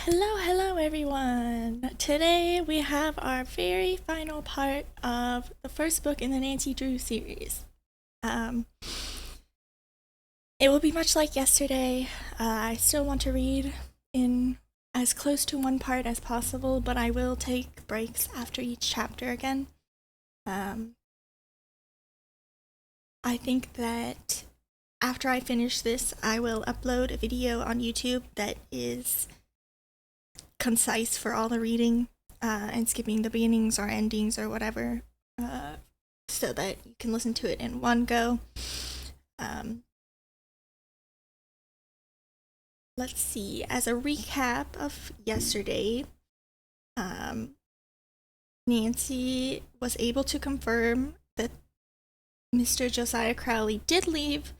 Hello everyone! Today we have our very final part of the first book in the Nancy Drew series. It will be much like yesterday. I still want to read in as close to one part as possible, but I will take breaks after each chapter again. I think that after I finish this, I will upload a video on YouTube that is concise for all the reading and skipping the beginnings or endings or whatever, so that you can listen to it in one go. Let's see, as a recap of yesterday, Nancy was able to confirm that Mr. Josiah Crowley did leave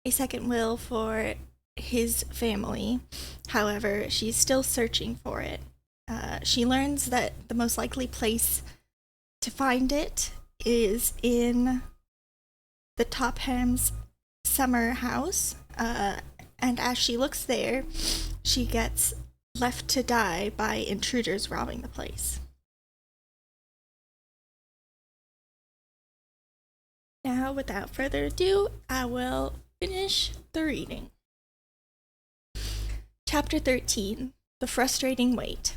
a second will for his family. However, she's still searching for it. She learns that the most likely place to find it is in the Topham's summer house, and as she looks there, she gets left to die by intruders robbing the place. Now, without further ado, I will finish the reading. Chapter 13, The Frustrating Wait.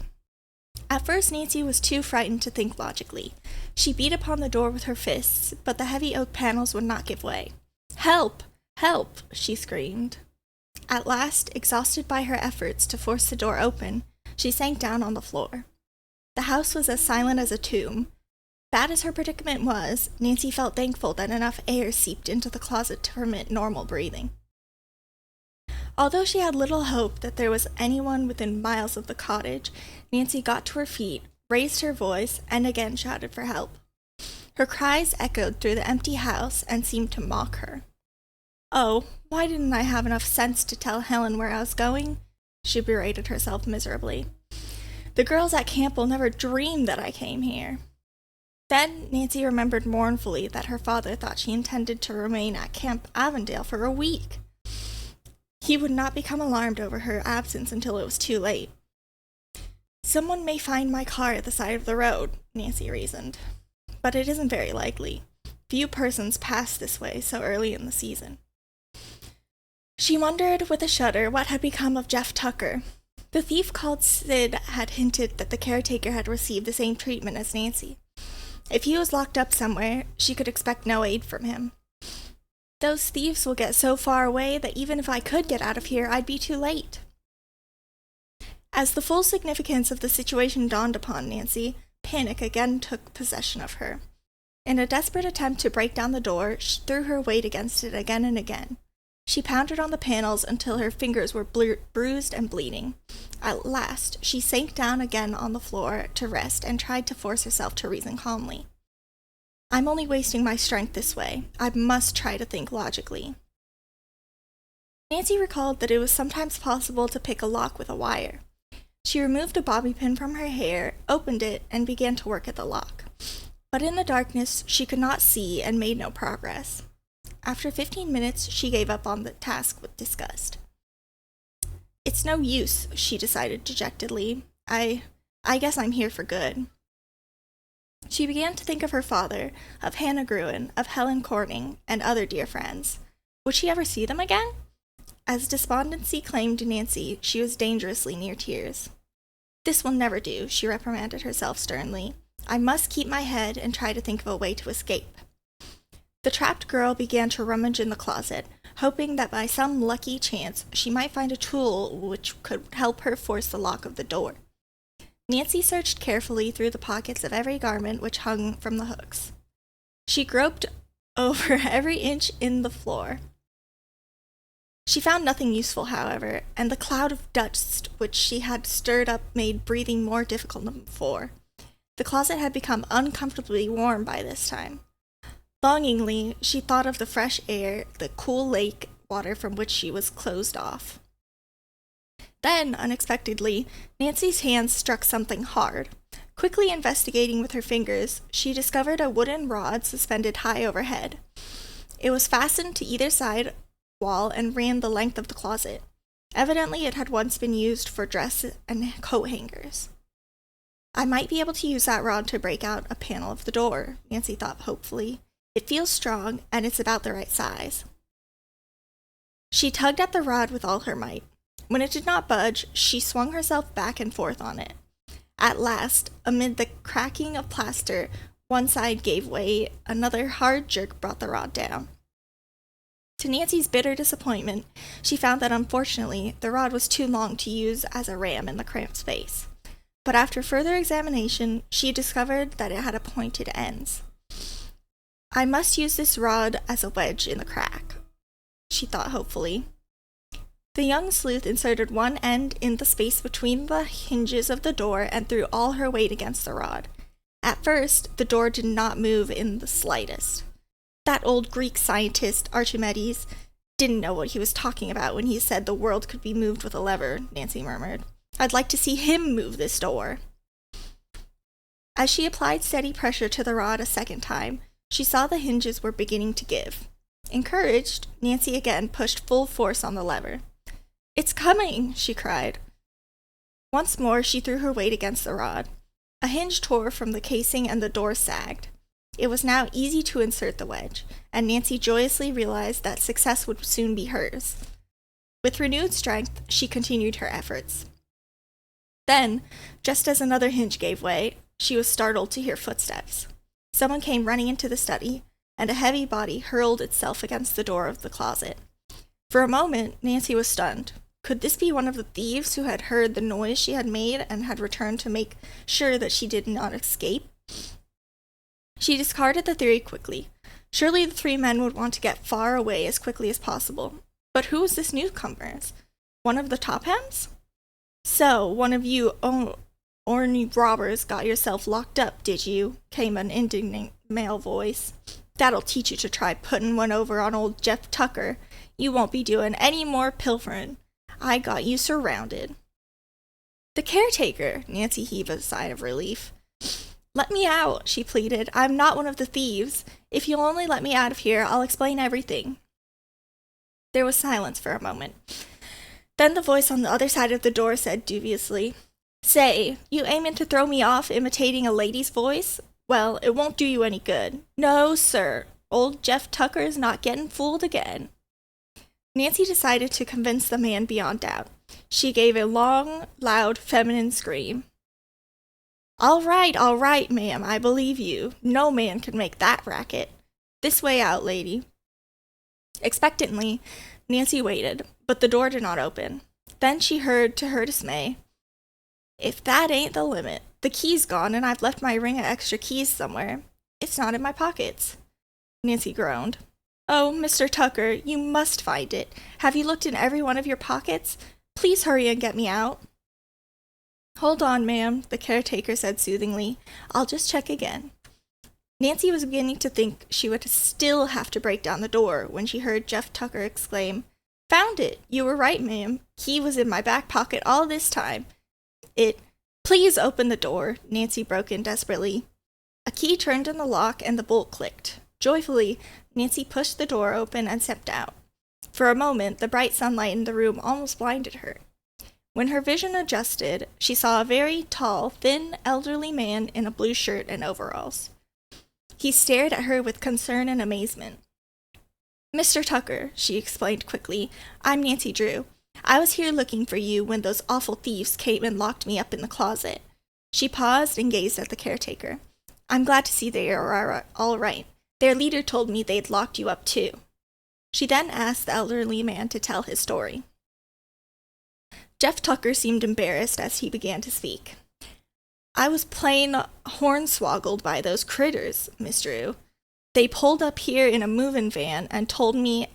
At first, Nancy was too frightened to think logically. She beat upon the door with her fists, but the heavy oak panels would not give way. "Help! Help!" she screamed. At last, exhausted by her efforts to force the door open, she sank down on the floor. The house was as silent as a tomb. Bad as her predicament was, Nancy felt thankful that enough air seeped into the closet to permit normal breathing. Although she had little hope that there was anyone within miles of the cottage, Nancy got to her feet, raised her voice, and again shouted for help. Her cries echoed through the empty house and seemed to mock her. "Oh, why didn't I have enough sense to tell Helen where I was going?" she berated herself miserably. "The girls at camp will never dream that I came here." Then Nancy remembered mournfully that her father thought she intended to remain at Camp Avondale for a week. He would not become alarmed over her absence until it was too late. "Someone may find my car at the side of the road," Nancy reasoned. "But it isn't very likely. Few persons pass this way so early in the season." She wondered with a shudder what had become of Jeff Tucker. The thief called Sid had hinted that the caretaker had received the same treatment as Nancy. If he was locked up somewhere, she could expect no aid from him. "Those thieves will get so far away that even if I could get out of here, I'd be too late." As the full significance of the situation dawned upon Nancy, panic again took possession of her. In a desperate attempt to break down the door, she threw her weight against it again and again. She pounded on the panels until her fingers were bruised and bleeding. At last, she sank down again on the floor to rest and tried to force herself to reason calmly. "I'm only wasting my strength this way. I must try to think logically." Nancy recalled that it was sometimes possible to pick a lock with a wire. She removed a bobby pin from her hair, opened it, and began to work at the lock. But in the darkness, she could not see and made no progress. After 15 minutes, she gave up on the task with disgust. "It's no use," she decided dejectedly. I guess I'm here for good." She began to think of her father, of Hannah Gruen, of Helen Corning, and other dear friends. Would she ever see them again? As despondency claimed Nancy, she was dangerously near tears. "This will never do," she reprimanded herself sternly. "I must keep my head and try to think of a way to escape." The trapped girl began to rummage in the closet, hoping that by some lucky chance she might find a tool which could help her force the lock of the door. Nancy searched carefully through the pockets of every garment which hung from the hooks. She groped over every inch in the floor. She found nothing useful, however, and the cloud of dust which she had stirred up made breathing more difficult than before. The closet had become uncomfortably warm by this time. Longingly, she thought of the fresh air, the cool lake water from which she was closed off. Then, unexpectedly, Nancy's hands struck something hard. Quickly investigating with her fingers, she discovered a wooden rod suspended high overhead. It was fastened to either side wall and ran the length of the closet. Evidently, it had once been used for dress and coat hangers. I might be able to use that rod to break out a panel of the door, Nancy thought hopefully. It feels strong, and it's about the right size. She tugged at the rod with all her might. When it did not budge, she swung herself back and forth on it. At last, amid the cracking of plaster, one side gave way, another hard jerk brought the rod down. To Nancy's bitter disappointment, she found that unfortunately, the rod was too long to use as a ram in the cramped space. But after further examination, she discovered that it had pointed ends. I must use this rod as a wedge in the crack, she thought hopefully. The young sleuth inserted one end in the space between the hinges of the door and threw all her weight against the rod. At first, the door did not move in the slightest. That old Greek scientist, Archimedes, didn't know what he was talking about when he said the world could be moved with a lever, Nancy murmured. I'd like to see him move this door. As she applied steady pressure to the rod a second time, she saw the hinges were beginning to give. Encouraged, Nancy again pushed full force on the lever. It's coming, she cried. Once more, she threw her weight against the rod. A hinge tore from the casing and the door sagged. It was now easy to insert the wedge, and Nancy joyously realized that success would soon be hers. With renewed strength, she continued her efforts. Then, just as another hinge gave way, she was startled to hear footsteps. Someone came running into the study, and a heavy body hurled itself against the door of the closet. For a moment, Nancy was stunned. Could this be one of the thieves who had heard the noise she had made and had returned to make sure that she did not escape? She discarded the theory quickly. Surely the three men would want to get far away as quickly as possible. But who was this newcomer? One of the Tophams? So, one of you ornery robbers got yourself locked up, did you? Came an indignant male voice. That'll teach you to try putting one over on old Jeff Tucker. You won't be doing any more pilfering. I got you surrounded. The caretaker, Nancy heaved a sigh of relief. Let me out, she pleaded. I'm not one of the thieves. If you'll only let me out of here, I'll explain everything. There was silence for a moment. Then the voice on the other side of the door said dubiously, Say, you aiming to throw me off imitating a lady's voice? Well, it won't do you any good. No, sir. Old Jeff Tucker's not getting fooled again. Nancy decided to convince the man beyond doubt. She gave a long, loud, feminine scream. All right, ma'am, I believe you. No man can make that racket. This way out, lady. Expectantly, Nancy waited, but the door did not open. Then she heard, to her dismay, If that ain't the limit. The key's gone, and I've left my ring of extra keys somewhere. It's not in my pockets. Nancy groaned. Oh, Mr. Tucker, you must find it. Have you looked in every one of your pockets? Please hurry and get me out. Hold on, ma'am, the caretaker said soothingly. I'll just check again. Nancy was beginning to think she would still have to break down the door when she heard Jeff Tucker exclaim, Found it! You were right, ma'am. Key was in my back pocket all this time. Please open the door, Nancy broke in desperately. A key turned in the lock and the bolt clicked. Joyfully, Nancy pushed the door open and stepped out. For a moment, the bright sunlight in the room almost blinded her. When her vision adjusted, she saw a very tall, thin, elderly man in a blue shirt and overalls. He stared at her with concern and amazement. Mr. Tucker, she explained quickly, I'm Nancy Drew. I was here looking for you when those awful thieves came and locked me up in the closet. She paused and gazed at the caretaker. I'm glad to see they are all right. Their leader told me they'd locked you up too. She then asked the elderly man to tell his story. Jeff Tucker seemed embarrassed as he began to speak. I was plain hornswoggled by those critters, Miss Drew. They pulled up here in a moving van and told me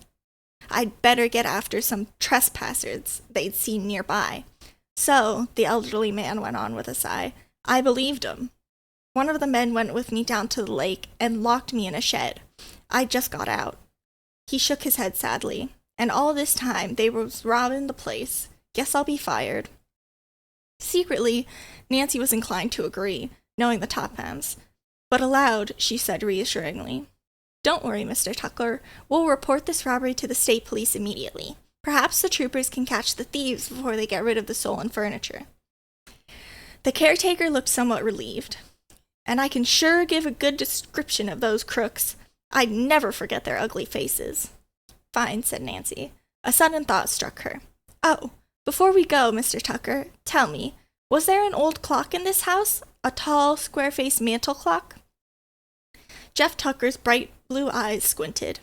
I'd better get after some trespassers they'd seen nearby. So, the elderly man went on with a sigh, I believed 'em. One of the men went with me down to the lake and locked me in a shed. I just got out. He shook his head sadly. And all this time they was robbing the place. Guess I'll be fired. Secretly, Nancy was inclined to agree, knowing the Tophams. But aloud, she said reassuringly, Don't worry, Mr. Tucker. We'll report this robbery to the state police immediately. Perhaps the troopers can catch the thieves before they get rid of the stolen furniture. The caretaker looked somewhat relieved. And I can sure give a good description of those crooks. I'd never forget their ugly faces. Fine, said Nancy. A sudden thought struck her. Oh, before we go, Mr. Tucker, tell me, was there an old clock in this house? A tall, square-faced mantel clock? Jeff Tucker's bright blue eyes squinted.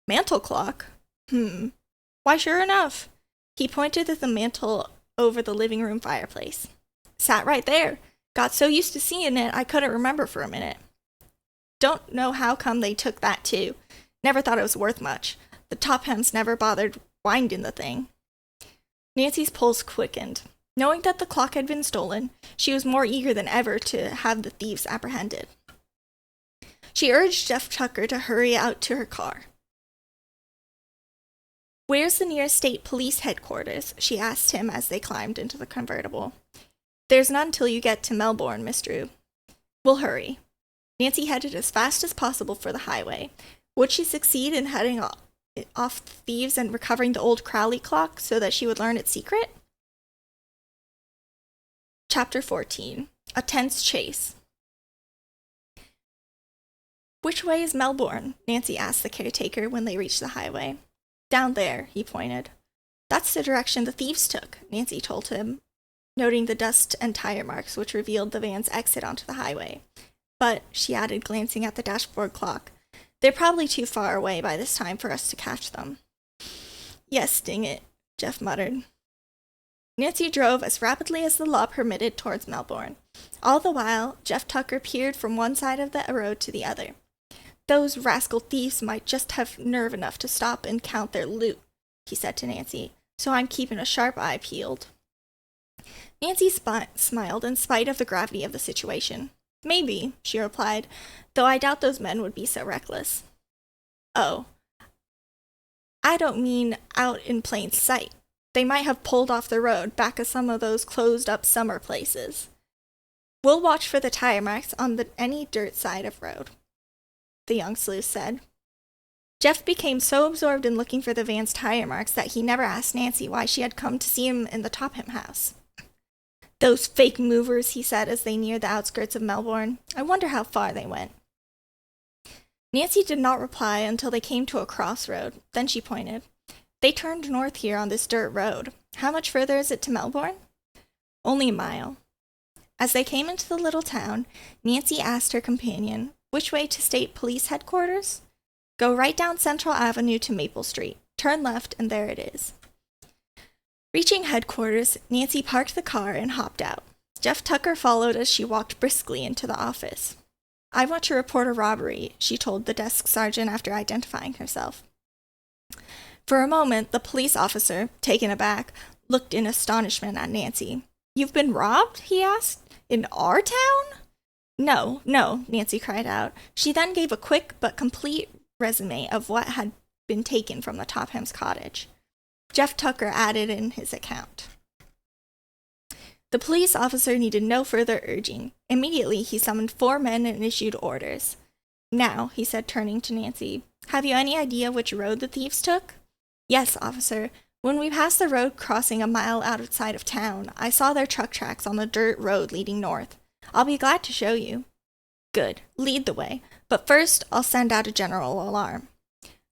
Mantel clock? Why, sure enough. He pointed to the mantel over the living room fireplace. Sat right there. Got so used to seeing it, I couldn't remember for a minute. Don't know how come they took that, too. Never thought it was worth much. The Tophams never bothered winding the thing. Nancy's pulse quickened. Knowing that the clock had been stolen, she was more eager than ever to have the thieves apprehended. She urged Jeff Tucker to hurry out to her car. Where's the nearest state police headquarters? She asked him as they climbed into the convertible. There's none till you get to Melbourne, Miss Drew. We'll hurry. Nancy headed as fast as possible for the highway. Would she succeed in heading off the thieves and recovering the old Crowley clock so that she would learn its secret? Chapter 14. A Tense Chase. Which way is Melbourne? Nancy asked the caretaker when they reached the highway. Down there, he pointed. That's the direction the thieves took, Nancy told him, noting the dust and tire marks which revealed the van's exit onto the highway. But, she added, glancing at the dashboard clock, they're probably too far away by this time for us to catch them. Yes, dang it, Jeff muttered. Nancy drove as rapidly as the law permitted towards Melbourne. All the while, Jeff Tucker peered from one side of the road to the other. Those rascal thieves might just have nerve enough to stop and count their loot, he said to Nancy, so I'm keeping a sharp eye peeled. Nancy smiled in spite of the gravity of the situation. Maybe, she replied, though I doubt those men would be so reckless. Oh, I don't mean out in plain sight. They might have pulled off the road back of some of those closed-up summer places. We'll watch for the tire marks on any dirt side of road, the young sleuth said. Jeff became so absorbed in looking for the van's tire marks that he never asked Nancy why she had come to see him in the Topham house. Those fake movers, he said as they neared the outskirts of Melbourne. I wonder how far they went. Nancy did not reply until they came to a crossroad. Then she pointed. They turned north here on this dirt road. How much further is it to Melbourne? Only a mile. As they came into the little town, Nancy asked her companion, which way to state police headquarters? Go right down Central Avenue to Maple Street. Turn left, and there it is. Reaching headquarters, Nancy parked the car and hopped out. Jeff Tucker followed as she walked briskly into the office. I want to report a robbery, she told the desk sergeant after identifying herself. For a moment, the police officer, taken aback, looked in astonishment at Nancy. You've been robbed? He asked. In our town? No, Nancy cried out. She then gave a quick but complete resume of what had been taken from the Topham's cottage. Jeff Tucker added in his account. The police officer needed no further urging. Immediately, he summoned 4 men and issued orders. Now, he said, turning to Nancy, have you any idea which road the thieves took? Yes, officer. When we passed the road crossing a mile outside of town, I saw their truck tracks on the dirt road leading north. I'll be glad to show you. Good. Lead the way. But first, I'll send out a general alarm.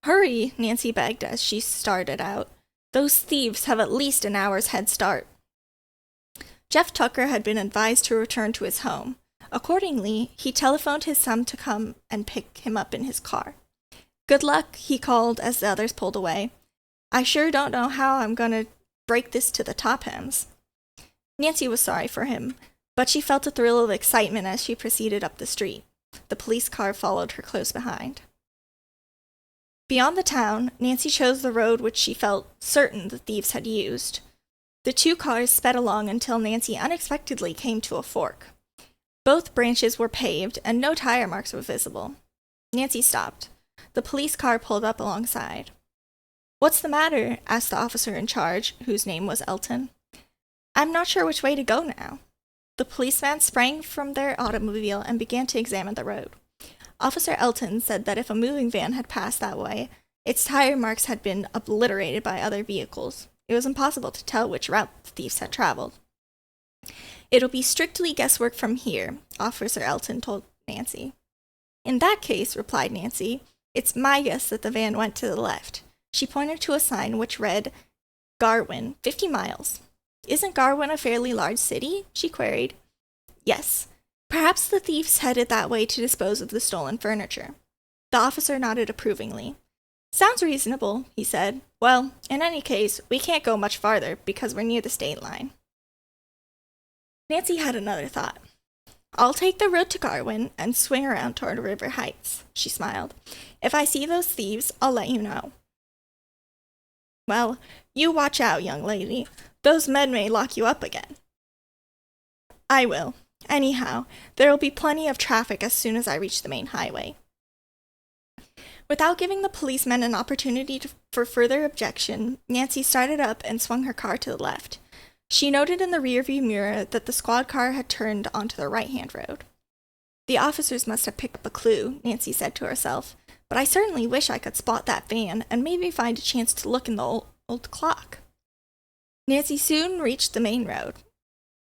Hurry, Nancy begged as she started out. Those thieves have at least an hour's head start. Jeff Tucker had been advised to return to his home. Accordingly, he telephoned his son to come and pick him up in his car. Good luck, he called as the others pulled away. I sure don't know how I'm going to break this to the Tophams. Nancy was sorry for him, but she felt a thrill of excitement as she proceeded up the street. The police car followed her close behind. Beyond the town, Nancy chose the road which she felt certain the thieves had used. The 2 cars sped along until Nancy unexpectedly came to a fork. Both branches were paved, and no tire marks were visible. Nancy stopped. The police car pulled up alongside. What's the matter? Asked the officer in charge, whose name was Elton. I'm not sure which way to go now. The policeman sprang from their automobile and began to examine the road. Officer Elton said that if a moving van had passed that way, Its tire marks had been obliterated by other vehicles. It was impossible to tell which route the thieves had traveled. "It'll be strictly guesswork from here," Officer Elton told Nancy. "In that case," replied Nancy, "it's my guess that the van went to the left." She pointed to a sign which read, "Garwin, 50 miles. "Isn't Garwin a fairly large city?" she queried. "Yes. Perhaps the thieves headed that way to dispose of the stolen furniture." The officer nodded approvingly. "Sounds reasonable," he said. "Well, in any case, we can't go much farther because we're near the state line." Nancy had another thought. "I'll take the road to Garwin and swing around toward River Heights," she smiled. "If I see those thieves, I'll let you know." "Well, you watch out, young lady. Those men may lock you up again." "I will. Anyhow, there'll be plenty of traffic as soon as I reach the main highway." Without giving the policemen an opportunity for further objection, Nancy started up and swung her car to the left. She noted in the rearview mirror that the squad car had turned onto the right-hand road. "The officers must have picked up a clue," Nancy said to herself, "but I certainly wish I could spot that van and maybe find a chance to look in the old clock." Nancy soon reached the main road.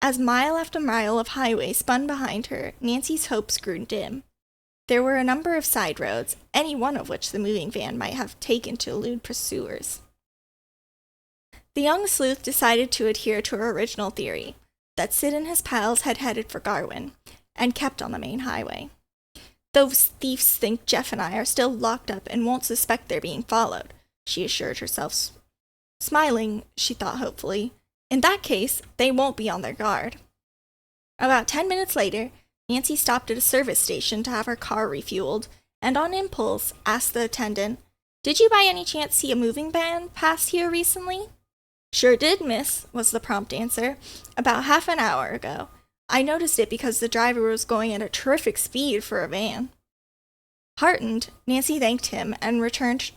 As mile after mile of highway spun behind her, Nancy's hopes grew dim. There were a number of side roads, any one of which the moving van might have taken to elude pursuers. The young sleuth decided to adhere to her original theory, that Sid and his pals had headed for Garwin, and kept on the main highway. "Those thieves think Jeff and I are still locked up and won't suspect they're being followed," she assured herself. Smiling, she thought hopefully, "In that case, they won't be on their guard." About 10 minutes later, Nancy stopped at a service station to have her car refueled, and on impulse asked the attendant, "Did you by any chance see a moving van pass here recently?" "Sure did, miss," was the prompt answer. "About half an hour ago. I noticed it because the driver was going at a terrific speed for a van." Heartened, Nancy thanked him and returned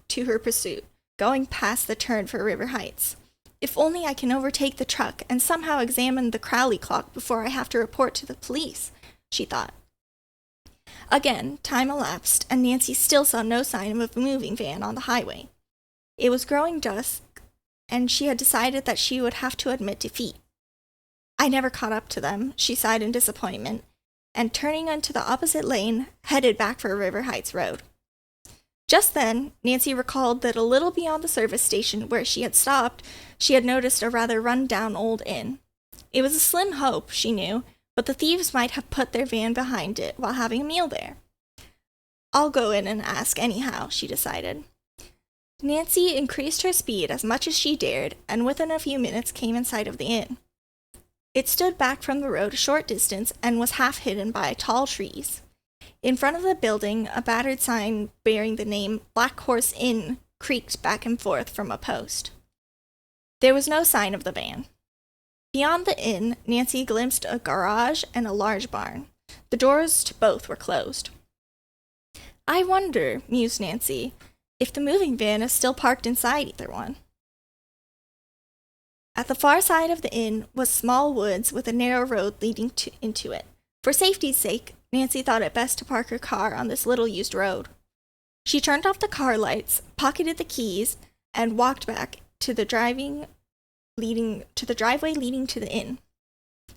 to her pursuit, going past the turn for River Heights. "If only I can overtake the truck and somehow examine the Crowley clock before I have to report to the police," she thought. Again, time elapsed, and Nancy still saw no sign of a moving van on the highway. It was growing dusk, and she had decided that she would have to admit defeat. "I never caught up to them," she sighed in disappointment, and turning into the opposite lane, headed back for River Heights Road. Just then, Nancy recalled that a little beyond the service station where she had stopped, she had noticed a rather run-down old inn. It was a slim hope, she knew, but the thieves might have put their van behind it while having a meal there. "I'll go in and ask anyhow," she decided. Nancy increased her speed as much as she dared, and within a few minutes came in sight of the inn. It stood back from the road a short distance and was half hidden by tall trees. In front of the building, a battered sign bearing the name Black Horse Inn creaked back and forth from a post. There was no sign of the van. Beyond the inn, Nancy glimpsed a garage and a large barn. The doors to both were closed. "I wonder," mused Nancy, "if the moving van is still parked inside either one." At the far side of the inn was small woods with a narrow road leading into it. For safety's sake, Nancy thought it best to park her car on this little-used road. She turned off the car lights, pocketed the keys, and walked back to the driveway leading to the inn.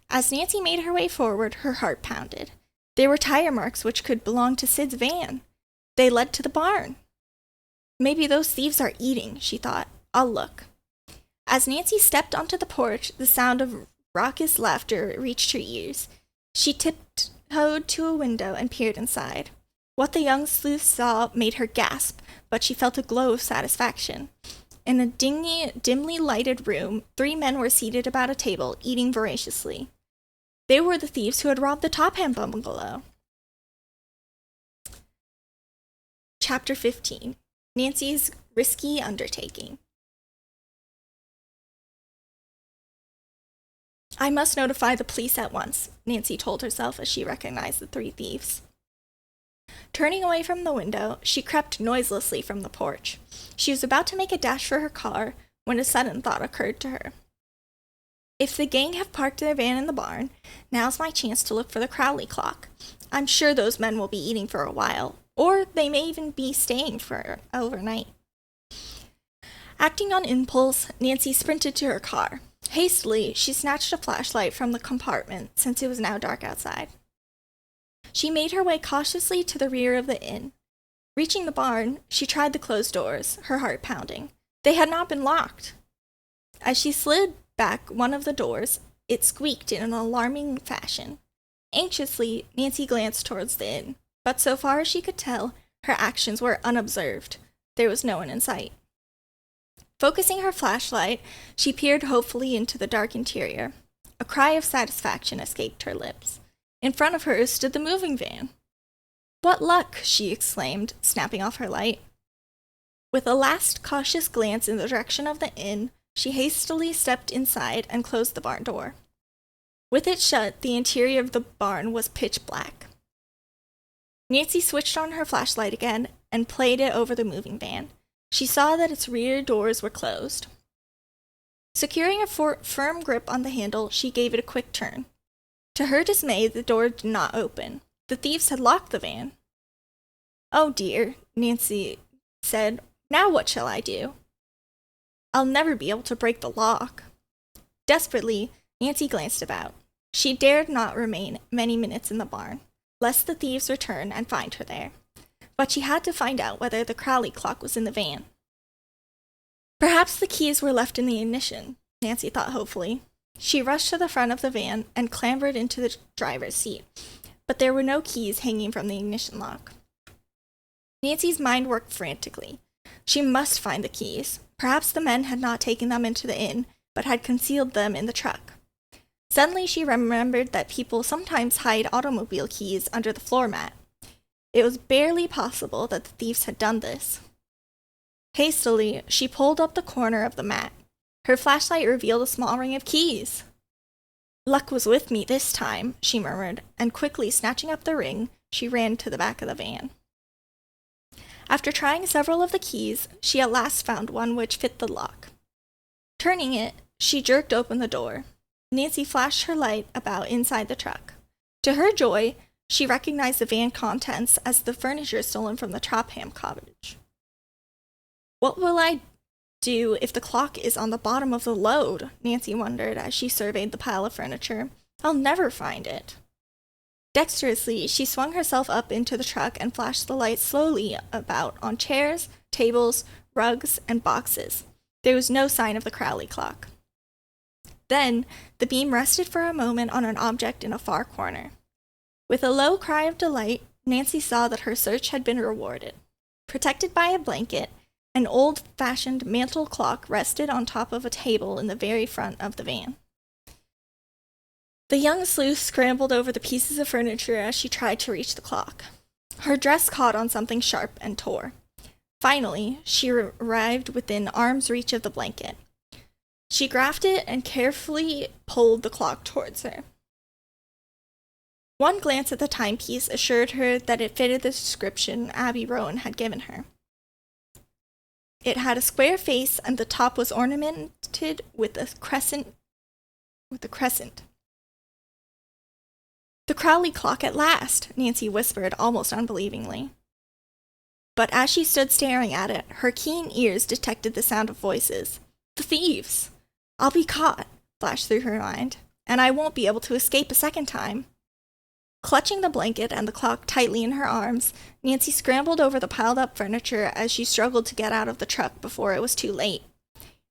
As Nancy made her way forward, her heart pounded. There were tire marks which could belong to Sid's van. They led to the barn. "Maybe those thieves are eating," she thought. "I'll look." As Nancy stepped onto the porch, the sound of raucous laughter reached her ears. She tiptoed to a window and peered inside. What the young sleuth saw made her gasp, but she felt a glow of satisfaction. In a dimly lighted room, 3 men were seated about a table, eating voraciously. They were the thieves who had robbed the Topham bungalow. Chapter 15. Nancy's Risky Undertaking. "I must notify the police at once," Nancy told herself as she recognized the 3 thieves. Turning away from the window, she crept noiselessly from the porch. She was about to make a dash for her car when a sudden thought occurred to her. "If the gang have parked their van in the barn, now's my chance to look for the Crowley clock. I'm sure those men will be eating for a while, or they may even be staying for overnight. Acting on impulse, Nancy sprinted to her car. Hastily, she snatched a flashlight from the compartment since it was now dark outside. She made her way cautiously to the rear of the inn. Reaching the barn, she tried the closed doors, her heart pounding. They had not been locked. As she slid back one of the doors, it squeaked in an alarming fashion. Anxiously, Nancy glanced towards the inn, but so far as she could tell, her actions were unobserved. There was no one in sight. Focusing her flashlight, she peered hopefully into the dark interior. A cry of satisfaction escaped her lips. In front of her stood the moving van. "What luck!" she exclaimed, snapping off her light. With a last cautious glance in the direction of the inn, she hastily stepped inside and closed the barn door. With it shut, the interior of the barn was pitch black. Nancy switched on her flashlight again and played it over the moving van. She saw that its rear doors were closed. Securing a firm grip on the handle, she gave it a quick turn. To her dismay, the door did not open. The thieves had locked the van. "Oh dear," Nancy said. "Now what shall I do? I'll never be able to break the lock." Desperately, Nancy glanced about. She dared not remain many minutes in the barn, lest the thieves return and find her there. But she had to find out whether the Crowley clock was in the van. Perhaps the keys were left in the ignition, Nancy thought hopefully. She rushed to the front of the van and clambered into the driver's seat, but there were no keys hanging from the ignition lock. Nancy's mind worked frantically. She must find the keys. Perhaps the men had not taken them into the inn, but had concealed them in the truck. Suddenly she remembered that people sometimes hide automobile keys under the floor mat. It was barely possible that the thieves had done this. Hastily, she pulled up the corner of the mat. Her flashlight revealed a small ring of keys. "Luck was with me this time," she murmured, and quickly snatching up the ring, she ran to the back of the van. After trying several of the keys, she at last found one which fit the lock. Turning it, she jerked open the door. Nancy flashed her light about inside the truck. To her joy, she recognized the van contents as the furniture stolen from the Tropham cottage. "What will I do if the clock is on the bottom of the load?" Nancy wondered as she surveyed the pile of furniture. "I'll never find it." Dexterously, she swung herself up into the truck and flashed the light slowly about on chairs, tables, rugs, and boxes. There was no sign of the Crowley clock. Then, the beam rested for a moment on an object in a far corner. With a low cry of delight, Nancy saw that her search had been rewarded. Protected by a blanket, an old-fashioned mantel clock rested on top of a table in the very front of the van. The young sleuth scrambled over the pieces of furniture as she tried to reach the clock. Her dress caught on something sharp and tore. Finally, she arrived within arm's reach of the blanket. She grasped it and carefully pulled the clock towards her. One glance at the timepiece assured her that it fitted the description Abby Rowan had given her. It had a square face and the top was ornamented with a crescent. "The Crowley clock at last," Nancy whispered almost unbelievingly. But as she stood staring at it, her keen ears detected the sound of voices. "The thieves! I'll be caught," flashed through her mind, "and I won't be able to escape a second time." Clutching the blanket and the clock tightly in her arms, Nancy scrambled over the piled-up furniture as she struggled to get out of the truck before it was too late.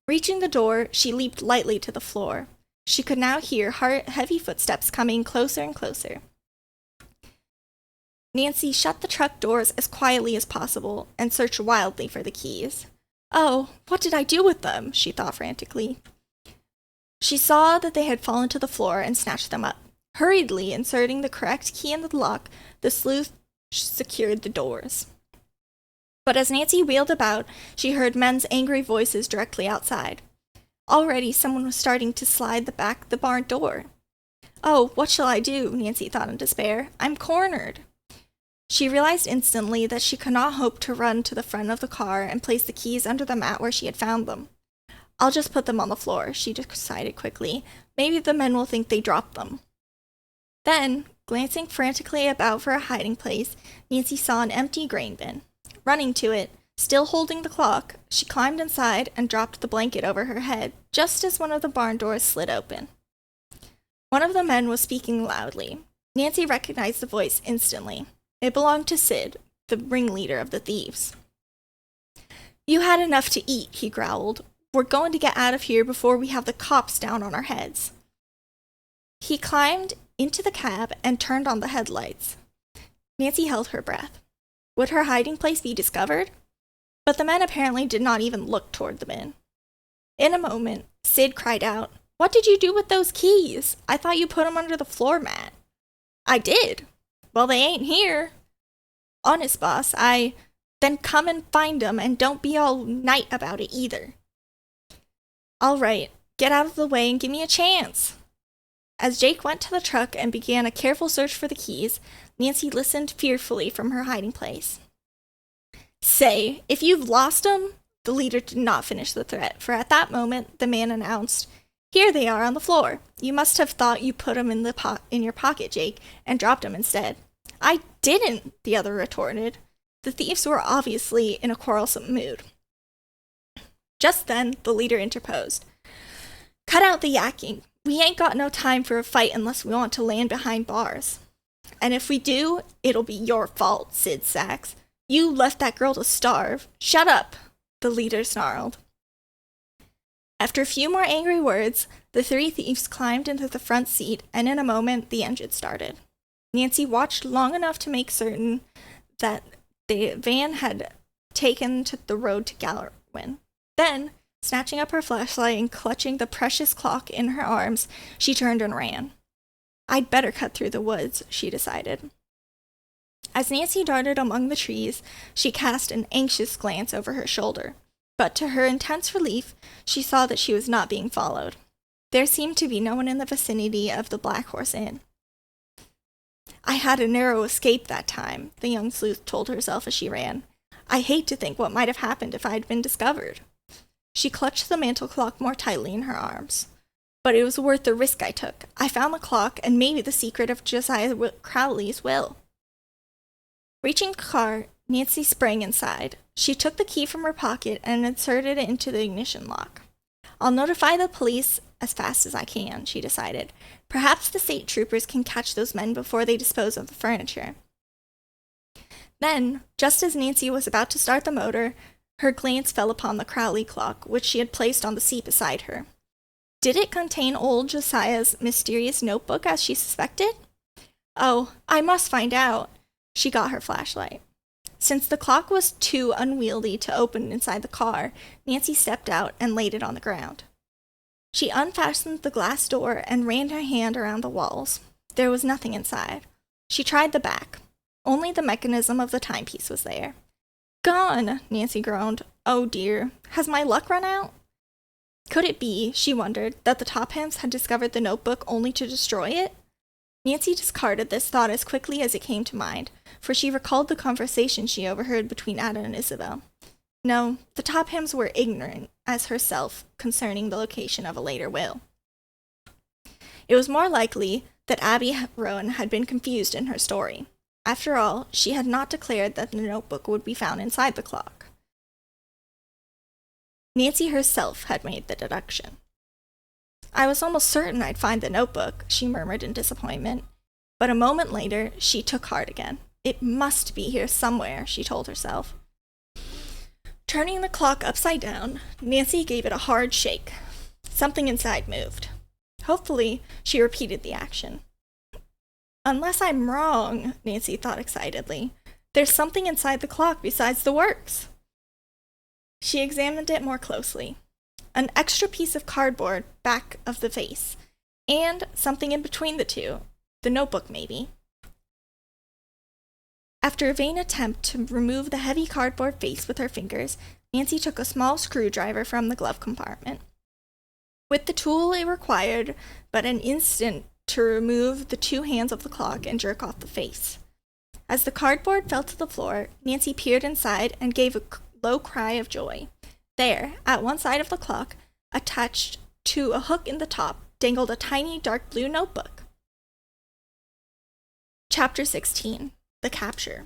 Reaching the door, she leaped lightly to the floor. She could now hear heavy footsteps coming closer and closer. Nancy shut the truck doors as quietly as possible and searched wildly for the keys. "Oh, what did I do with them?" she thought frantically. She saw that they had fallen to the floor and snatched them up. Hurriedly inserting the correct key in the lock, the sleuth secured the doors. But as Nancy wheeled about, she heard men's angry voices directly outside. Already someone was starting to slide the barn door. "Oh, what shall I do?" Nancy thought in despair. "I'm cornered." She realized instantly that she could not hope to run to the front of the car and place the keys under the mat where she had found them. "I'll just put them on the floor," she decided quickly. "Maybe the men will think they dropped them." Then, Glancing frantically about for a hiding place, Nancy saw an empty grain bin. Running to it, still holding the clock, she climbed inside and dropped the blanket over her head just as one of the barn doors slid open. One of the men was speaking loudly. Nancy recognized the voice instantly. It belonged to Sid, the ringleader of the thieves. "You had enough to eat," he growled. "We're going to get out of here before we have the cops down on our heads." He climbed into the cab and turned on the headlights. Nancy held her breath. Would her hiding place be discovered? But the men apparently did not even look toward the bin. In a moment, Sid cried out, "What did you do with those keys? I thought you put them under the floor mat." "I did." "Well, they ain't here." "Honest, boss, Then come and find them, and don't be all night about it either." "All right, get out of the way and give me a chance." As Jake went to the truck and began a careful search for the keys, Nancy listened fearfully from her hiding place. "Say, if you've lost 'em," the leader did not finish the threat, for at that moment the man announced, "Here they are on the floor. You must have thought you put 'em in your pocket, Jake, and dropped 'em instead." "I didn't," the other retorted. The thieves were obviously in a quarrelsome mood. Just then, the leader interposed. "Cut out the yakking. We ain't got no time for a fight unless we want to land behind bars. And if we do, it'll be your fault, Sid Sachs. You left that girl to starve. Shut up," the leader snarled. After a few more angry words, the three thieves climbed into the front seat, and in a moment, the engine started. Nancy watched long enough to make certain that the van had taken to the road to Gallerwin. Then, snatching up her flashlight and clutching the precious clock in her arms, she turned and ran. "I'd better cut through the woods," she decided. As Nancy darted among the trees, she cast an anxious glance over her shoulder, but to her intense relief, she saw that she was not being followed. There seemed to be no one in the vicinity of the Black Horse Inn. "I had a narrow escape that time," the young sleuth told herself as she ran. "I hate to think what might have happened if I'd been discovered." She clutched the mantel clock more tightly in her arms. "But it was worth the risk I took. I found the clock and maybe the secret of Josiah Crowley's will." Reaching the car, Nancy sprang inside. She took the key from her pocket and inserted it into the ignition lock. "I'll notify the police as fast as I can," she decided. "Perhaps the state troopers can catch those men before they dispose of the furniture." Then, just as Nancy was about to start the motor, her glance fell upon the Crowley clock, which she had placed on the seat beside her. Did it contain old Josiah's mysterious notebook as she suspected? Oh, I must find out. She got her flashlight. Since the clock was too unwieldy to open inside the car, Nancy stepped out and laid it on the ground. She unfastened the glass door and ran her hand around the walls. There was nothing inside. She tried the back. Only the mechanism of the timepiece was there. "Gone," Nancy groaned. "Oh dear, has my luck run out?" Could it be, she wondered, that the Tophams had discovered the notebook only to destroy it? Nancy discarded this thought as quickly as it came to mind, for she recalled the conversation she overheard between Ada and Isabel. No, the Tophams were ignorant as herself concerning the location of a later will. It was more likely that Abby Rowan had been confused in her story. After all, she had not declared that the notebook would be found inside the clock. Nancy herself had made the deduction. "I was almost certain I'd find the notebook," she murmured in disappointment. But a moment later, she took heart again. "It must be here somewhere," she told herself. Turning the clock upside down, Nancy gave it a hard shake. Something inside moved. Hopefully, she repeated the action. "Unless I'm wrong," Nancy thought excitedly, "there's something inside the clock besides the works." She examined it more closely. An extra piece of cardboard back of the face, and something in between the two, the notebook maybe. After a vain attempt to remove the heavy cardboard face with her fingers, Nancy took a small screwdriver from the glove compartment. With the tool it required but an instant to remove the two hands of the clock and jerk off the face. As the cardboard fell to the floor, Nancy peered inside and gave a low cry of joy. There, at one side of the clock, attached to a hook in the top, dangled a tiny dark blue notebook. Chapter 16. The Capture.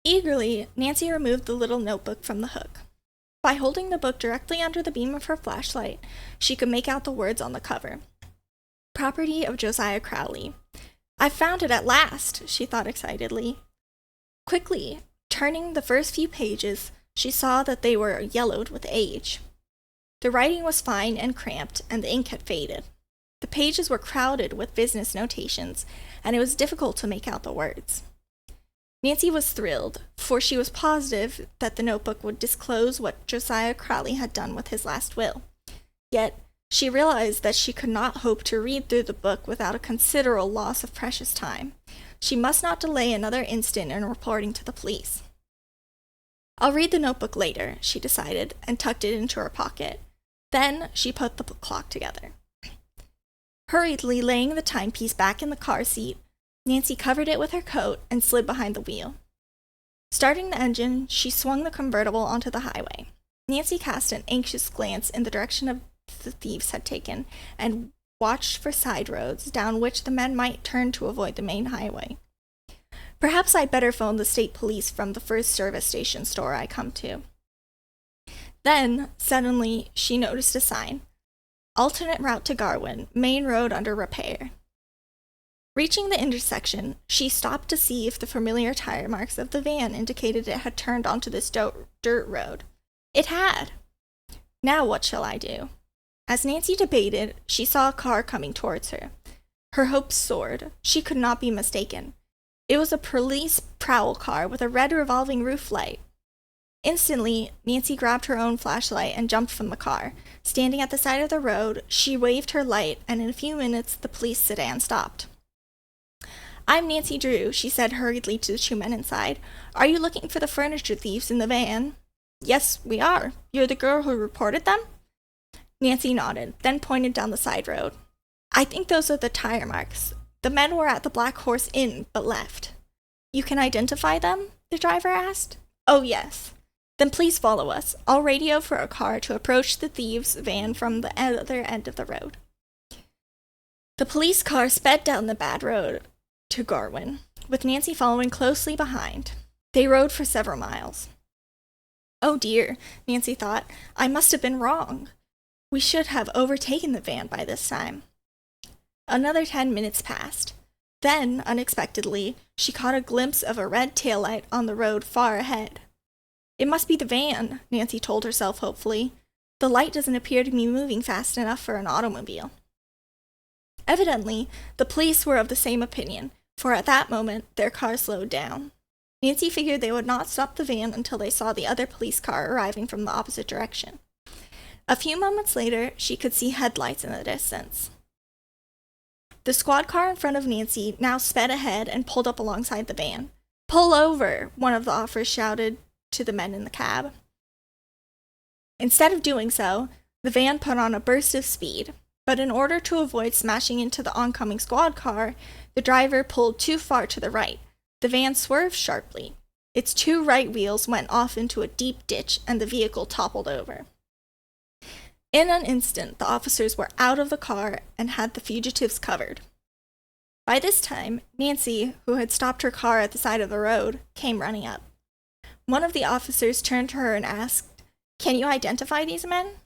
Eagerly, Nancy removed the little notebook from the hook. By holding the book directly under the beam of her flashlight, she could make out the words on the cover. Property of Josiah Crowley. "I've found it at last," she thought excitedly. Quickly, turning the first few pages, she saw that they were yellowed with age. The writing was fine and cramped, and the ink had faded. The pages were crowded with business notations, and it was difficult to make out the words. Nancy was thrilled, for she was positive that the notebook would disclose what Josiah Crowley had done with his last will. Yet, she realized that she could not hope to read through the book without a considerable loss of precious time. She must not delay another instant in reporting to the police. "I'll read the notebook later," she decided, and tucked it into her pocket. Then she put the clock together. Hurriedly laying the timepiece back in the car seat, Nancy covered it with her coat and slid behind the wheel. Starting the engine, she swung the convertible onto the highway. Nancy cast an anxious glance in the direction of the thieves had taken and watched for side roads down which the men might turn to avoid the main highway. "Perhaps I'd better phone the state police from the first service station store I come to." Then, suddenly, she noticed a sign. "Alternate route to Garwin, main road under repair." Reaching the intersection, she stopped to see if the familiar tire marks of the van indicated it had turned onto this dirt road. It had. Now what shall I do? As Nancy debated, she saw a car coming towards her. Her hopes soared. She could not be mistaken. It was a police prowl car with a red revolving roof light. Instantly, Nancy grabbed her own flashlight and jumped from the car. Standing at the side of the road, she waved her light, and in a few minutes the police sedan stopped. "I'm Nancy Drew," she said hurriedly to the two men inside. "Are you looking for the furniture thieves in the van?" "Yes, we are. You're the girl who reported them?" Nancy nodded, then pointed down the side road. "I think those are the tire marks. The men were at the Black Horse Inn, but left." "You can identify them?" the driver asked. "Oh, yes." "Then please follow us. I'll radio for a car to approach the thieves' van from the other end of the road." The police car sped down the bad road to Garwin, with Nancy following closely behind. They rode for several miles. "Oh dear," Nancy thought, "I must have been wrong. We should have overtaken the van by this time." Another 10 minutes passed. Then, unexpectedly, she caught a glimpse of a red taillight on the road far ahead. "It must be the van," Nancy told herself hopefully. "The light doesn't appear to be moving fast enough for an automobile." Evidently, the police were of the same opinion, for at that moment, their car slowed down. Nancy figured they would not stop the van until they saw the other police car arriving from the opposite direction. A few moments later, she could see headlights in the distance. The squad car in front of Nancy now sped ahead and pulled up alongside the van. "Pull over!" one of the officers shouted to the men in the cab. Instead of doing so, the van put on a burst of speed, but in order to avoid smashing into the oncoming squad car, the driver pulled too far to the right. The van swerved sharply. Its two right wheels went off into a deep ditch, and the vehicle toppled over. In an instant, the officers were out of the car and had the fugitives covered. By this time, Nancy, who had stopped her car at the side of the road, came running up. One of the officers turned to her and asked, "Can you identify these men?"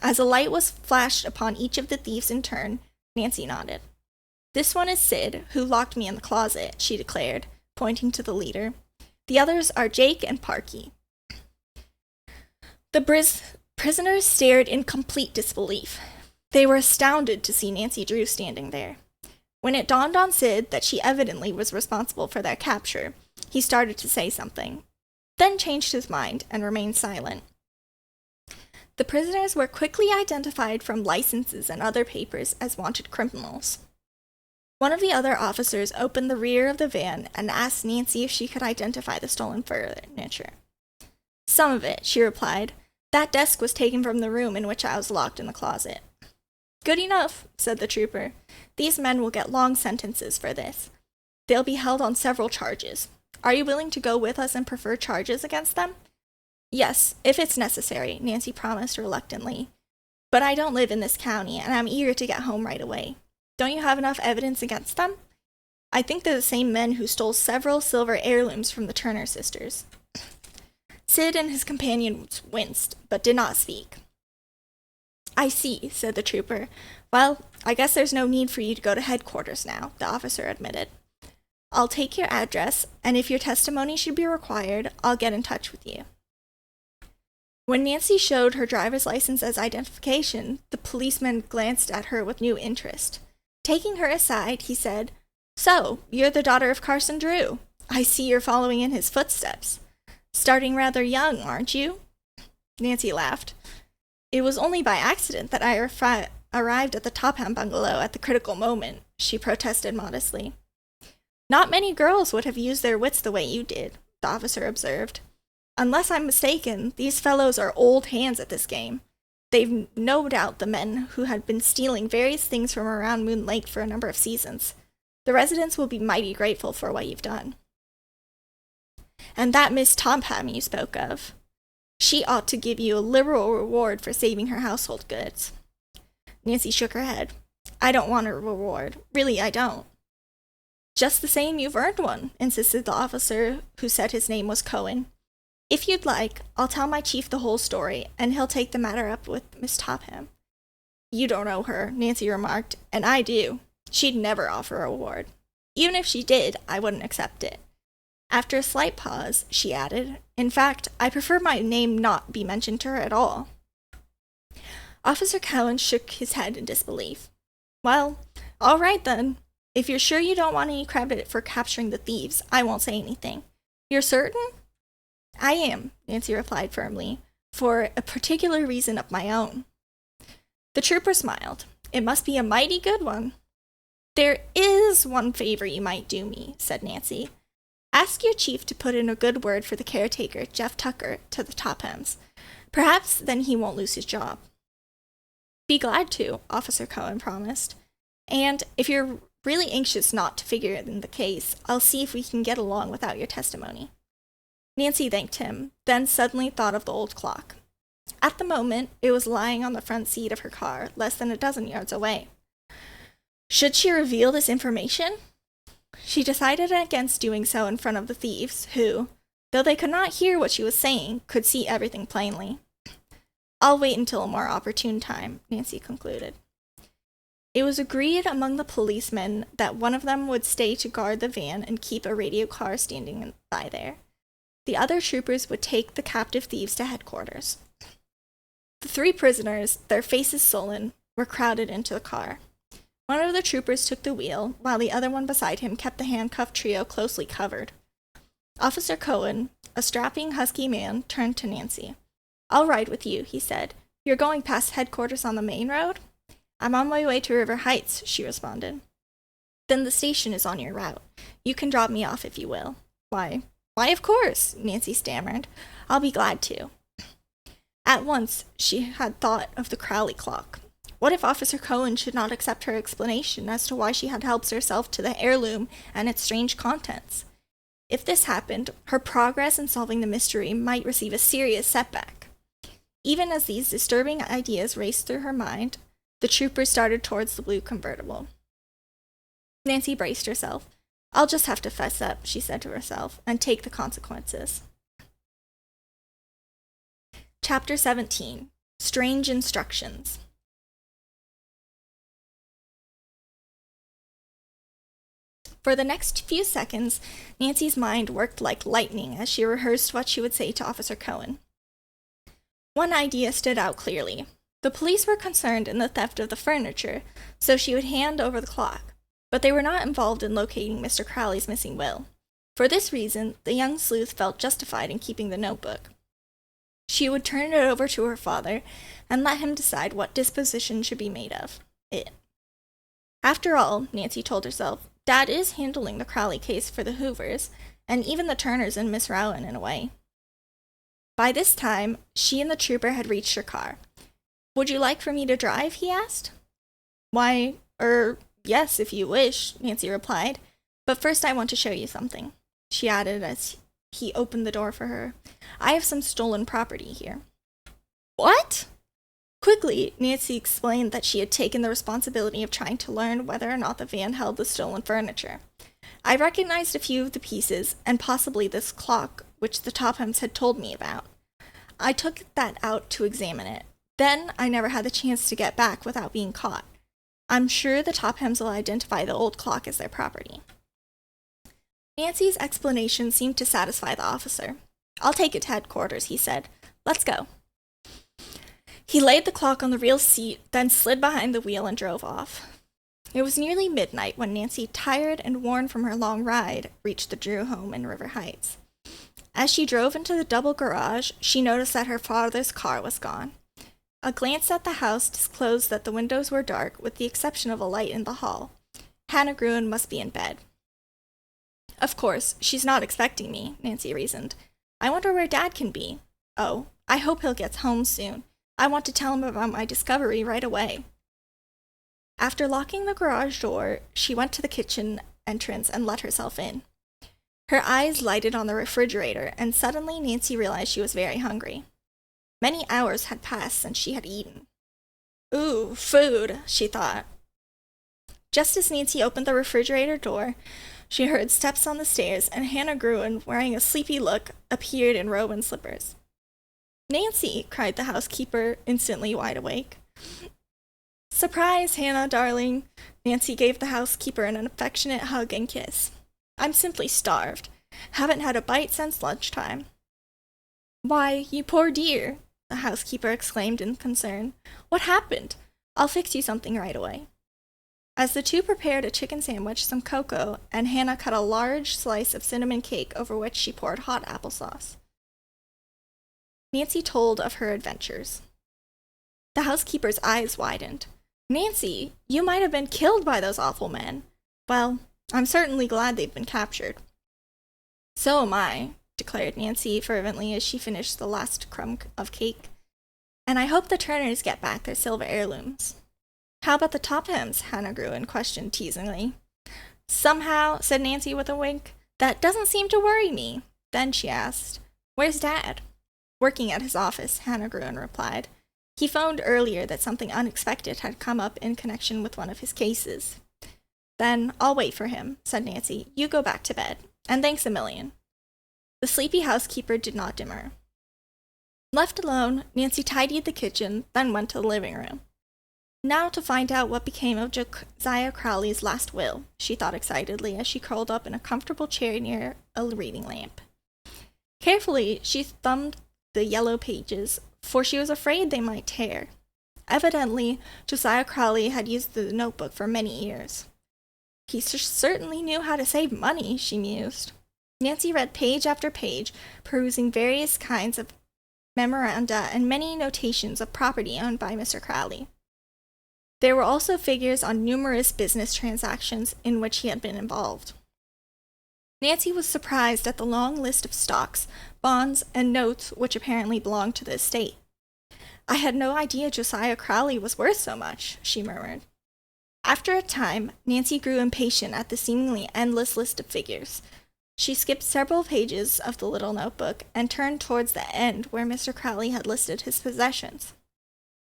As a light was flashed upon each of the thieves in turn, Nancy nodded. "This one is Sid, who locked me in the closet," she declared, pointing to the leader. "The others are Jake and Parky." The prisoners stared in complete disbelief. They were astounded to see Nancy Drew standing there. When it dawned on Sid that she evidently was responsible for their capture, he started to say something, then changed his mind and remained silent. The prisoners were quickly identified from licenses and other papers as wanted criminals. One of the other officers opened the rear of the van and asked Nancy if she could identify the stolen furniture. "Some of it," she replied. "That desk was taken from the room in which I was locked in the closet." "Good enough," said the trooper. "These men will get long sentences for this. They'll be held on several charges. Are you willing to go with us and prefer charges against them?" "Yes, if it's necessary," Nancy promised reluctantly. But I don't live in this county, and I'm eager to get home right away. Don't you have enough evidence against them? I think they're the same men who stole several silver heirlooms from the Turner sisters. Sid and his companions winced, but did not speak. I see, said the trooper. Well, I guess there's no need for you to go to headquarters now, the officer admitted. I'll take your address, and if your testimony should be required, I'll get in touch with you. When Nancy showed her driver's license as identification, the policeman glanced at her with new interest. Taking her aside, he said, So, you're the daughter of Carson Drew. I see you're following in his footsteps. Starting rather young, aren't you? Nancy laughed. It was only by accident that I arrived at the Topham bungalow at the critical moment, she protested modestly. Not many girls would have used their wits the way you did, the officer observed. Unless I'm mistaken, these fellows are old hands at this game. They've no doubt the men who had been stealing various things from around Moon Lake for a number of seasons. The residents will be mighty grateful for what you've done. And that Miss Topham you spoke of. She ought to give you a liberal reward for saving her household goods. Nancy shook her head. I don't want a reward. Really, I don't. Just the same, you've earned one, insisted the officer who said his name was Cohen. If you'd like, I'll tell my chief the whole story, and he'll take the matter up with Miss Topham. You don't know her, Nancy remarked, and I do. She'd never offer a reward. Even if she did, I wouldn't accept it. After a slight pause, she added, In fact, I prefer my name not be mentioned to her at all. Officer Cohen shook his head in disbelief. Well, all right then. If you're sure you don't want any credit for capturing the thieves, I won't say anything. You're certain? I am, Nancy replied firmly, for a particular reason of my own. The trooper smiled. It must be a mighty good one. There is one favor you might do me, said Nancy. Ask your chief to put in a good word for the caretaker, Jeff Tucker, to the Tophams. Perhaps then he won't lose his job. Be glad to, Officer Cohen promised. And if you're really anxious not to figure in the case, I'll see if we can get along without your testimony. Nancy thanked him, then suddenly thought of the old clock. At the moment, it was lying on the front seat of her car, less than a dozen yards away. Should she reveal this information? She decided against doing so in front of the thieves, who, though they could not hear what she was saying, could see everything plainly. I'll wait until a more opportune time, Nancy concluded. It was agreed among the policemen that one of them would stay to guard the van and keep a radio car standing by there. The other troopers would take the captive thieves to headquarters. The three prisoners, their faces sullen, were crowded into the car. One of the troopers took the wheel, while the other one beside him kept the handcuffed trio closely covered. Officer Cohen, a strapping, husky man, turned to Nancy. I'll ride with you, he said. You're going past headquarters on the main road? I'm on my way to River Heights, she responded. Then the station is on your route. You can drop me off if you will. Why, of course, Nancy stammered. I'll be glad to. At once, she had thought of the Crowley clock. What if Officer Cohen should not accept her explanation as to why she had helped herself to the heirloom and its strange contents? If this happened, her progress in solving the mystery might receive a serious setback. Even as these disturbing ideas raced through her mind, the trooper started towards the blue convertible. Nancy braced herself. I'll just have to fess up, she said to herself, and take the consequences. Chapter 17. Strange Instructions. For the next few seconds, Nancy's mind worked like lightning as she rehearsed what she would say to Officer Cohen. One idea stood out clearly. The police were concerned in the theft of the furniture, so she would hand over the clock, but they were not involved in locating Mr. Crowley's missing will. For this reason, the young sleuth felt justified in keeping the notebook. She would turn it over to her father and let him decide what disposition should be made of it. After all, Nancy told herself, Dad is handling the Crowley case for the Hoovers, and even the Turners and Miss Rowan in a way. By this time, she and the trooper had reached her car. Would you like for me to drive? He asked. Why, yes, if you wish, Nancy replied. But first I want to show you something, she added as he opened the door for her. I have some stolen property here. What? Quickly, Nancy explained that she had taken the responsibility of trying to learn whether or not the van held the stolen furniture. I recognized a few of the pieces, and possibly this clock, which the Tophams had told me about. I took that out to examine it. Then I never had the chance to get back without being caught. I'm sure the Tophams will identify the old clock as their property. Nancy's explanation seemed to satisfy the officer. I'll take it to headquarters, he said. Let's go. He laid the clock on the rear seat, then slid behind the wheel and drove off. It was nearly midnight when Nancy, tired and worn from her long ride, reached the Drew home in River Heights. As she drove into the double garage, she noticed that her father's car was gone. A glance at the house disclosed that the windows were dark, with the exception of a light in the hall. Hannah Gruen must be in bed. Of course, she's not expecting me, Nancy reasoned. I wonder where Dad can be. Oh, I hope he'll get home soon. I want to tell him about my discovery right away. After locking the garage door, she went to the kitchen entrance and let herself in. Her eyes lighted on the refrigerator, and suddenly Nancy realized she was very hungry. Many hours had passed since she had eaten. Ooh, food, she thought. Just as Nancy opened the refrigerator door, she heard steps on the stairs, and Hannah Gruen, wearing a sleepy look, appeared in robe and slippers. Nancy, cried the housekeeper, instantly wide awake. Surprise, Hannah, darling. Nancy gave the housekeeper an affectionate hug and kiss. I'm simply starved. Haven't had a bite since lunchtime. Why, you poor dear, the housekeeper exclaimed in concern. What happened? I'll fix you something right away. As the two prepared a chicken sandwich, some cocoa, and Hannah cut a large slice of cinnamon cake over which she poured hot applesauce, Nancy told of her adventures. The housekeeper's eyes widened. Nancy, you might have been killed by those awful men. Well, I'm certainly glad they've been captured. So am I, declared Nancy fervently as she finished the last crumb of cake. And I hope the Turners get back their silver heirlooms. How about the Tophams? Hannah Gruen questioned teasingly. Somehow, said Nancy with a wink, that doesn't seem to worry me. Then she asked, Where's Dad? Working at his office, Hannah Gruen replied. He phoned earlier that something unexpected had come up in connection with one of his cases. Then I'll wait for him, said Nancy. You go back to bed. And thanks a million. The sleepy housekeeper did not demur. Left alone, Nancy tidied the kitchen, then went to the living room. Now to find out what became of Josiah Crowley's last will, she thought excitedly as she curled up in a comfortable chair near a reading lamp. Carefully, she thumbed the yellow pages, for she was afraid they might tear. Evidently, Josiah Crowley had used the notebook for many years. He certainly knew how to save money, she mused. Nancy read page after page, perusing various kinds of memoranda and many notations of property owned by Mr. Crowley. There were also figures on numerous business transactions in which he had been involved. Nancy was surprised at the long list of stocks, bonds, and notes which apparently belonged to the estate. I had no idea Josiah Crowley was worth so much, she murmured. After a time, Nancy grew impatient at the seemingly endless list of figures. She skipped several pages of the little notebook and turned towards the end where Mr. Crowley had listed his possessions.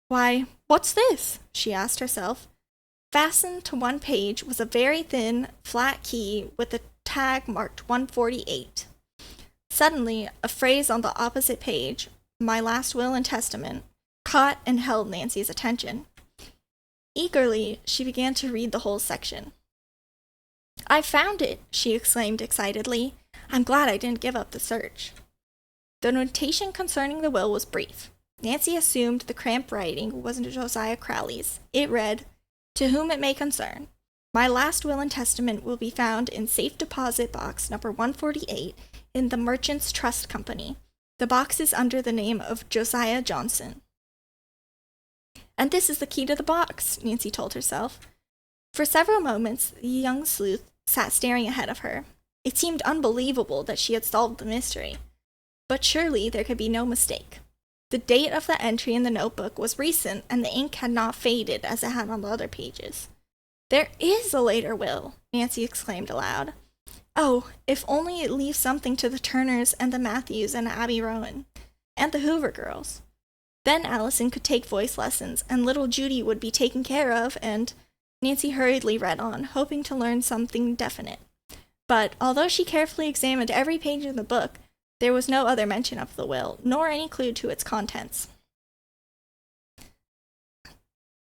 Why, what's this? She asked herself. Fastened to one page was a very thin, flat key with a tag marked 148. Suddenly, a phrase on the opposite page, my last will and testament, caught and held Nancy's attention. Eagerly, she began to read the whole section. I found it, she exclaimed excitedly. I'm glad I didn't give up the search. The notation concerning the will was brief. Nancy assumed the cramped writing was Josiah Crowley's. It read, To whom it may concern, my last will and testament will be found in safe deposit box number 148 in the Merchants Trust Company. The box is under the name of Josiah Johnson. And this is the key to the box, Nancy told herself. For several moments, the young sleuth sat staring ahead of her. It seemed unbelievable that she had solved the mystery. But surely there could be no mistake. The date of the entry in the notebook was recent, and the ink had not faded as it had on the other pages. There is a later will, Nancy exclaimed aloud. Oh, if only it leaves something to the Turners and the Matthews and Abby Rowan, and the Hoover girls. Then Allison could take voice lessons, and little Judy would be taken care of, and Nancy hurriedly read on, hoping to learn something definite. But although she carefully examined every page in the book, there was no other mention of the will, nor any clue to its contents.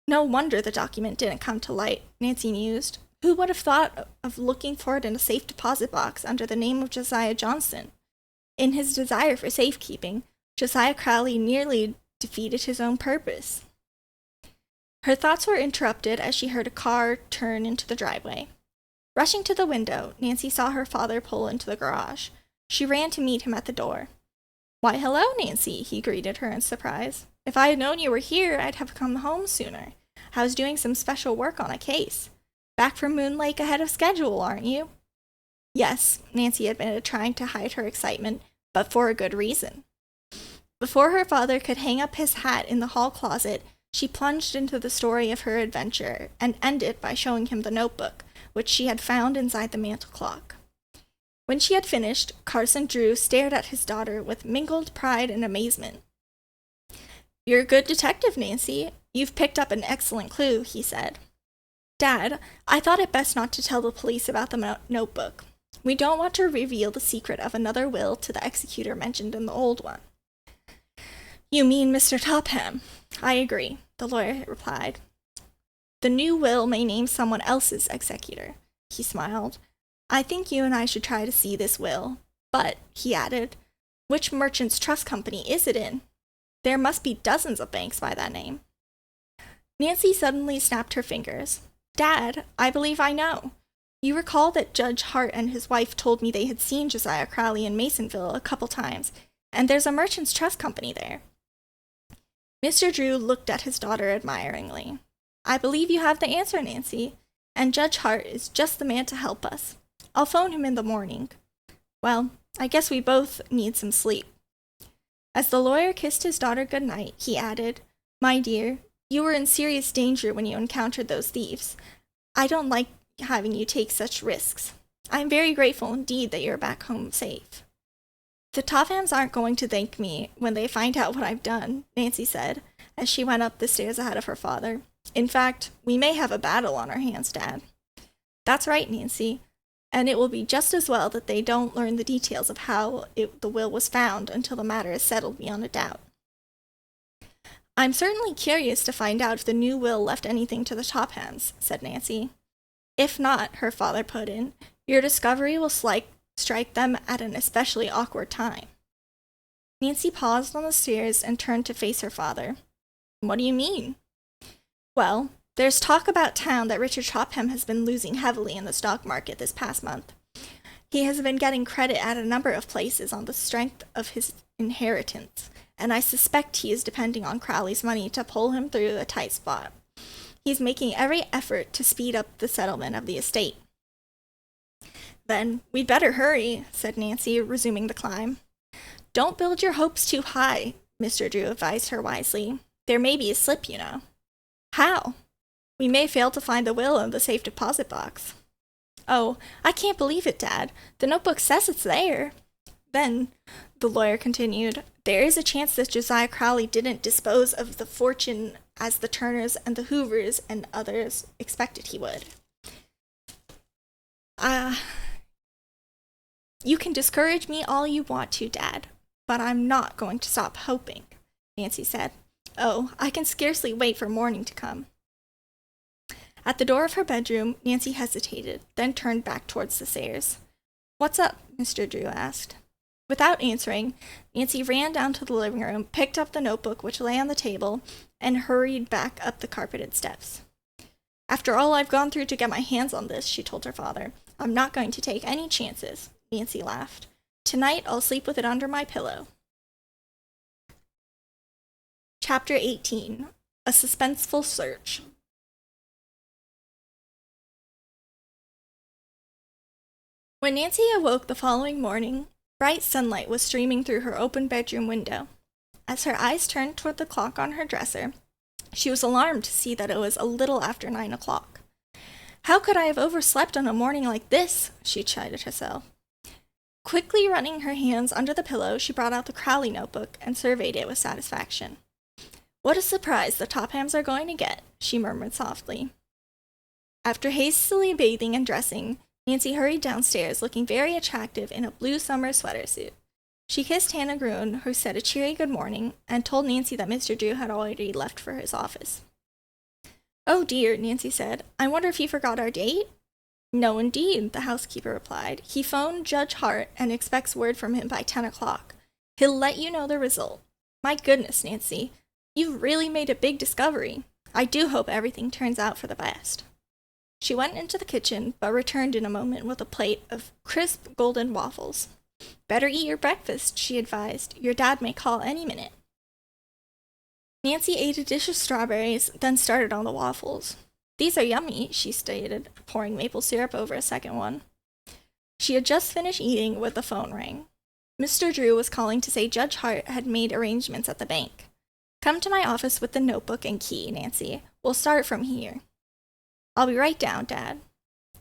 No wonder the document didn't come to light, Nancy mused. Who would have thought of looking for it in a safe deposit box under the name of Josiah Johnston? In his desire for safekeeping, Josiah Crowley nearly defeated his own purpose. Her thoughts were interrupted as she heard a car turn into the driveway. Rushing to the window, Nancy saw her father pull into the garage. She ran to meet him at the door. "Why, hello, Nancy," he greeted her in surprise. "If I had known you were here, I'd have come home sooner. I was doing some special work on a case. Back from Moon Lake ahead of schedule, aren't you?" "Yes," Nancy admitted, trying to hide her excitement, but for a good reason. Before her father could hang up his hat in the hall closet, she plunged into the story of her adventure and ended by showing him the notebook, which she had found inside the mantel clock. When she had finished, Carson Drew stared at his daughter with mingled pride and amazement. "You're a good detective, Nancy. You've picked up an excellent clue," he said. "Dad, I thought it best not to tell the police about the notebook. We don't want to reveal the secret of another will to the executor mentioned in the old one." "You mean Mr. Topham?" "I agree," the lawyer replied. "The new will may name someone else's executor." He smiled. "I think you and I should try to see this will. But," he added, "which merchant's trust company is it in? There must be dozens of banks by that name." Nancy suddenly snapped her fingers. "Dad, I believe I know. You recall that Judge Hart and his wife told me they had seen Josiah Crowley in Masonville a couple times, and there's a merchant's trust company there." Mr. Drew looked at his daughter admiringly. "I believe you have the answer, Nancy, and Judge Hart is just the man to help us. I'll phone him in the morning. Well, I guess we both need some sleep." As the lawyer kissed his daughter good night, he added, "My dear, you were in serious danger when you encountered those thieves. I don't like having you take such risks. I'm very grateful indeed that you're back home safe." "The Tophams aren't going to thank me when they find out what I've done," Nancy said, as she went up the stairs ahead of her father. "In fact, we may have a battle on our hands, Dad." "That's right, Nancy, and it will be just as well that they don't learn the details of how the will was found until the matter is settled beyond a doubt." "I'm certainly curious to find out if the new will left anything to the Tophams," said Nancy. "If not," her father put in, "your discovery will strike them at an especially awkward time." Nancy paused on the stairs and turned to face her father. "What do you mean?" "Well, there's talk about town that Richard Topham has been losing heavily in the stock market this past month. He has been getting credit at a number of places on the strength of his inheritance, and I suspect he is depending on Crowley's money to pull him through a tight spot. He's making every effort to speed up the settlement of the estate." "Then we'd better hurry," said Nancy, resuming the climb. "Don't build your hopes too high," Mr. Drew advised her wisely. "There may be a slip, you know." "How?" "We may fail to find the will in the safe deposit box." "Oh, I can't believe it, Dad. The notebook says it's there." "Then," the lawyer continued, "there is a chance that Josiah Crowley didn't dispose of the fortune as the Turners and the Hoovers and others expected he would." You can discourage me all you want to, Dad, but I'm not going to stop hoping," Nancy said. "Oh, I can scarcely wait for morning to come." At the door of her bedroom, Nancy hesitated, then turned back towards the stairs. "What's up?" Mr. Drew asked. Without answering, Nancy ran down to the living room, picked up the notebook which lay on the table, and hurried back up the carpeted steps. "After all I've gone through to get my hands on this," she told her father, "I'm not going to take any chances." Nancy laughed. "Tonight I'll sleep with it under my pillow." Chapter 18. A Suspenseful Search. When Nancy awoke the following morning, bright sunlight was streaming through her open bedroom window. As her eyes turned toward the clock on her dresser, she was alarmed to see that it was a little after 9 o'clock. "How could I have overslept on a morning like this?" she chided herself. Quickly running her hands under the pillow, she brought out the Crowley notebook and surveyed it with satisfaction. What a surprise the Tophams are going to get, she murmured softly. After hastily bathing and dressing, Nancy hurried downstairs looking very attractive in a blue summer sweater suit. She kissed Hannah Gruen, who said a cheery good morning, and told Nancy that Mr. Drew had already left for his office. Oh dear, Nancy said. I wonder if he forgot our date? No, indeed, the housekeeper replied. He phoned Judge Hart and expects word from him by 10 o'clock. He'll let you know the result. My goodness, Nancy, you've really made a big discovery. I do hope everything turns out for the best. She went into the kitchen, but returned in a moment with a plate of crisp golden waffles. Better eat your breakfast, she advised. Your dad may call any minute. Nancy ate a dish of strawberries, then started on the waffles. These are yummy, she stated, pouring maple syrup over a second one. She had just finished eating when the phone rang. Mr. Drew was calling to say Judge Hart had made arrangements at the bank. Come to my office with the notebook and key, Nancy. We'll start from here. I'll be right down, Dad.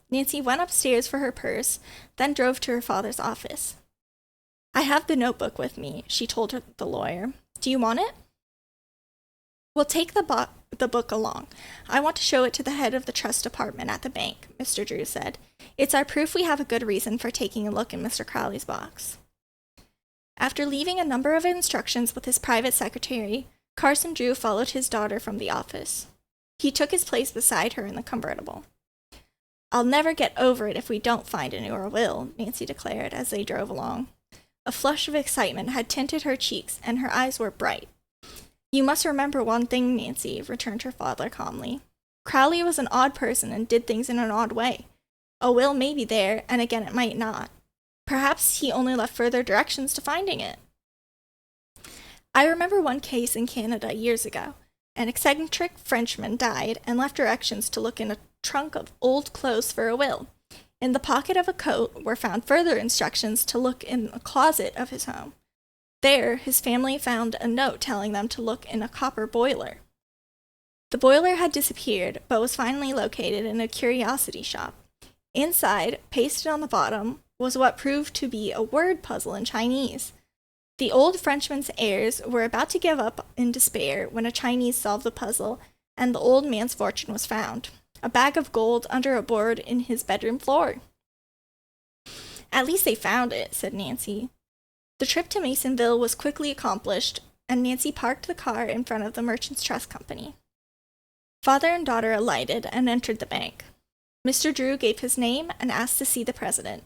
Nancy went upstairs for her purse, then drove to her father's office. I have the notebook with me, she told the lawyer. Do you want it? We'll take the book along. I want to show it to the head of the trust department at the bank, Mr. Drew said. It's our proof we have a good reason for taking a look in Mr. Crowley's box. After leaving a number of instructions with his private secretary, Carson Drew followed his daughter from the office. He took his place beside her in the convertible. I'll never get over it if we don't find a newer will, Nancy declared as they drove along. A flush of excitement had tinted her cheeks, and her eyes were bright. You must remember one thing, Nancy, returned her father calmly. Crowley was an odd person and did things in an odd way. A will may be there, and again it might not. Perhaps he only left further directions to finding it. I remember one case in Canada years ago. An eccentric Frenchman died and left directions to look in a trunk of old clothes for a will. In the pocket of a coat were found further instructions to look in a closet of his home. There, his family found a note telling them to look in a copper boiler. The boiler had disappeared, but was finally located in a curiosity shop. Inside, pasted on the bottom, was what proved to be a word puzzle in Chinese. The old Frenchman's heirs were about to give up in despair when a Chinese solved the puzzle, and the old man's fortune was found. A bag of gold under a board in his bedroom floor. At least they found it, said Nancy. The trip to Masonville was quickly accomplished, and Nancy parked the car in front of the Merchants Trust Company. Father and daughter alighted and entered the bank. Mr. Drew gave his name and asked to see the president.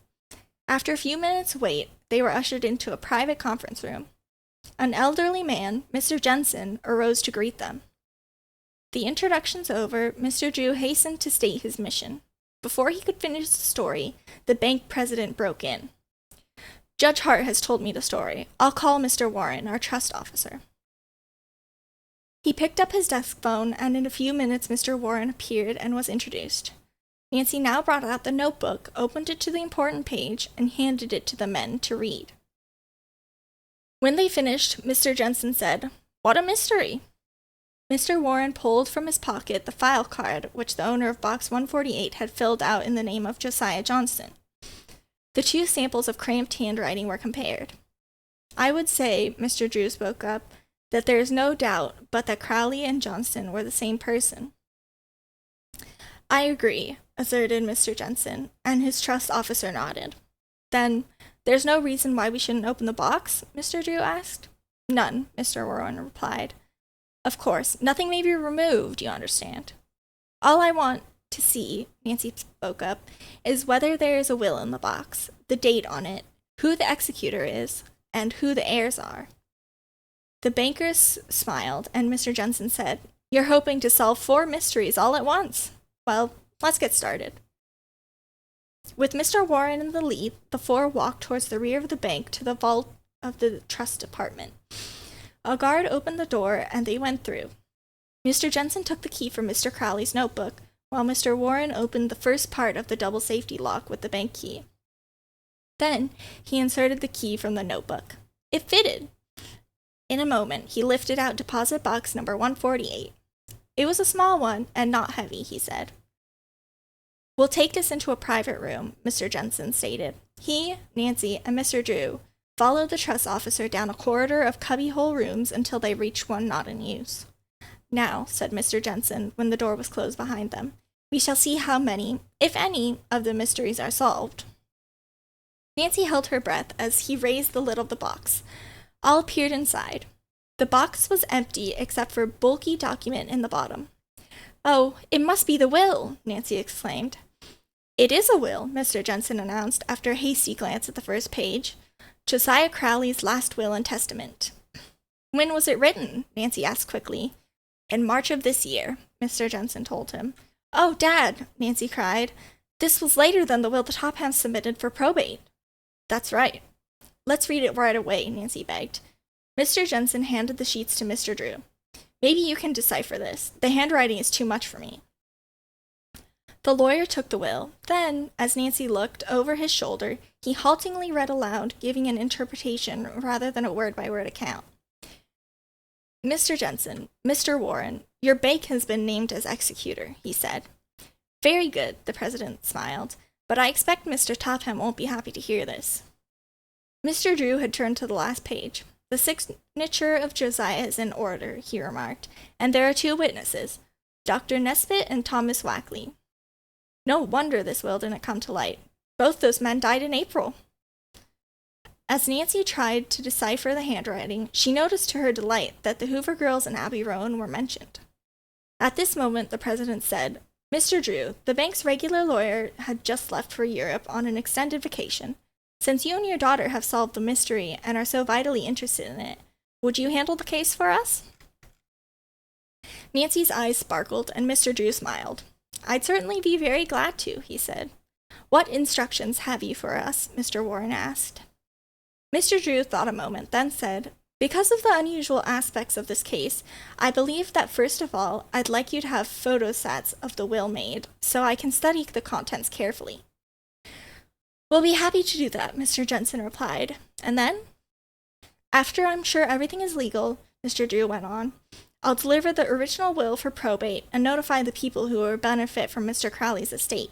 After a few minutes' wait, they were ushered into a private conference room. An elderly man, Mr. Jensen, arose to greet them. The introductions over, Mr. Drew hastened to state his mission. Before he could finish the story, the bank president broke in. Judge Hart has told me the story. I'll call Mr. Warren, our trust officer. He picked up his desk phone, and in a few minutes Mr. Warren appeared and was introduced. Nancy now brought out the notebook, opened it to the important page, and handed it to the men to read. When they finished, Mr. Jensen said, What a mystery! Mr. Warren pulled from his pocket the file card which the owner of Box 148 had filled out in the name of Josiah Johnston. The two samples of cramped handwriting were compared. I would say, Mr. Drew spoke up, that there is no doubt but that Crowley and Johnston were the same person. I agree, asserted Mr. Jensen, and his trust officer nodded. Then, there's no reason why we shouldn't open the box? Mr. Drew asked. None, Mr. Warren replied. Of course, nothing may be removed, you understand. All I want to see, Nancy spoke up, is whether there is a will in the box, the date on it, who the executor is, and who the heirs are. The bankers smiled, and Mr. Jensen said, You're hoping to solve 4 mysteries all at once. Well, let's get started. With Mr. Warren in the lead, the 4 walked towards the rear of the bank to the vault of the trust department. A guard opened the door, and they went through. Mr. Jensen took the key from Mr. Crowley's notebook, while Mr. Warren opened the first part of the double safety lock with the bank key. Then he inserted the key from the notebook. It fitted. In a moment, he lifted out deposit box number 148. It was a small one and not heavy, he said. We'll take this into a private room, Mr. Jensen stated. He, Nancy, and Mr. Drew followed the trust officer down a corridor of cubbyhole rooms until they reached one not in use. Now, said Mr. Jensen, when the door was closed behind them, we shall see how many, if any, of the mysteries are solved. Nancy held her breath as he raised the lid of the box. All peered inside. The box was empty except for a bulky document in the bottom. Oh, it must be the will, Nancy exclaimed. It is a will, Mr. Jensen announced after a hasty glance at the first page. Josiah Crowley's last will and testament. When was it written? Nancy asked quickly. In March of this year, Mr. Jensen told him. Oh, Dad, Nancy cried. This was later than the will the Tophams submitted for probate. That's right. Let's read it right away, Nancy begged. Mr. Jensen handed the sheets to Mr. Drew. Maybe you can decipher this. The handwriting is too much for me. The lawyer took the will. Then, as Nancy looked over his shoulder, he haltingly read aloud, giving an interpretation rather than a word-by-word account. Mr. Jensen, Mr. Warren, your bank has been named as executor, he said. Very good, the president smiled, but I expect Mr. Topham won't be happy to hear this. Mr. Drew had turned to the last page. The signature of Josiah is in order, he remarked, and there are two witnesses, Dr. Nesbitt and Thomas Wackley. No wonder this will didn't come to light. Both those men died in April. As Nancy tried to decipher the handwriting, she noticed to her delight that the Hoover girls and Abby Rowan were mentioned. At this moment, the president said, Mr. Drew, the bank's regular lawyer had just left for Europe on an extended vacation. Since you and your daughter have solved the mystery and are so vitally interested in it, would you handle the case for us? Nancy's eyes sparkled, and Mr. Drew smiled. I'd certainly be very glad to, he said. What instructions have you for us? Mr. Warren asked. Mr. Drew thought a moment, then said, Because of the unusual aspects of this case, I believe that first of all, I'd like you to have photostats of the will made, so I can study the contents carefully. We'll be happy to do that, Mr. Jensen replied. And then? After I'm sure everything is legal, Mr. Drew went on, I'll deliver the original will for probate and notify the people who will benefit from Mr. Crowley's estate.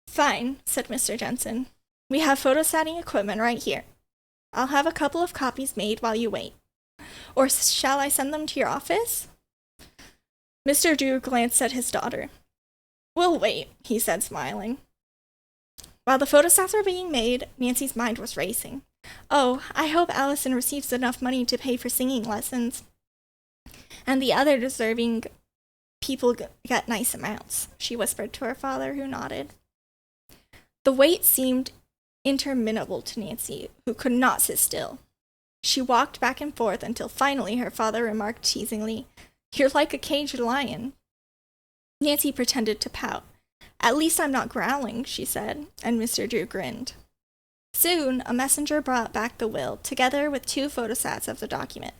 Fine, said Mr. Jensen. We have photostatting equipment right here. I'll have a couple of copies made while you wait. Or shall I send them to your office? Mr. Drew glanced at his daughter. We'll wait, he said, smiling. While the photostats were being made, Nancy's mind was racing. Oh, I hope Allison receives enough money to pay for singing lessons. And the other deserving people get nice amounts, she whispered to her father, who nodded. The wait seemed interminable to Nancy, who could not sit still. She walked back and forth until finally her father remarked teasingly, You're like a caged lion. Nancy pretended to pout. At least I'm not growling, she said, and Mr. Drew grinned. Soon, a messenger brought back the will, together with 2 photostats of the document.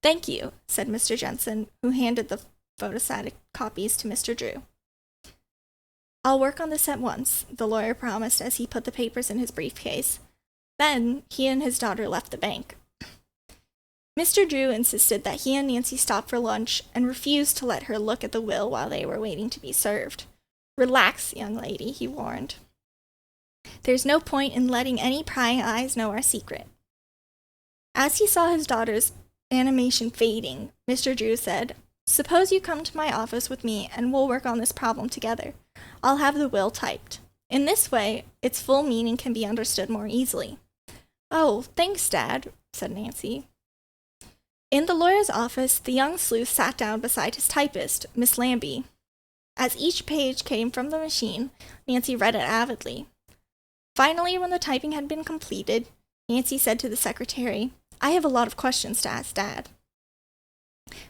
Thank you, said Mr. Jensen, who handed the photostatic copies to Mr. Drew. I'll work on this at once, the lawyer promised as he put the papers in his briefcase. Then, he and his daughter left the bank. Mr. Drew insisted that he and Nancy stop for lunch and refused to let her look at the will while they were waiting to be served. Relax, young lady, he warned. There's no point in letting any prying eyes know our secret. As he saw his daughter's animation fading, Mr. Drew said, Suppose you come to my office with me and we'll work on this problem together. I'll have the will typed. In this way, its full meaning can be understood more easily. Oh, thanks, Dad, said Nancy. In the lawyer's office, the young sleuth sat down beside his typist, Miss Lambie. As each page came from the machine, Nancy read it avidly. Finally, when the typing had been completed, Nancy said to the secretary, I have a lot of questions to ask Dad.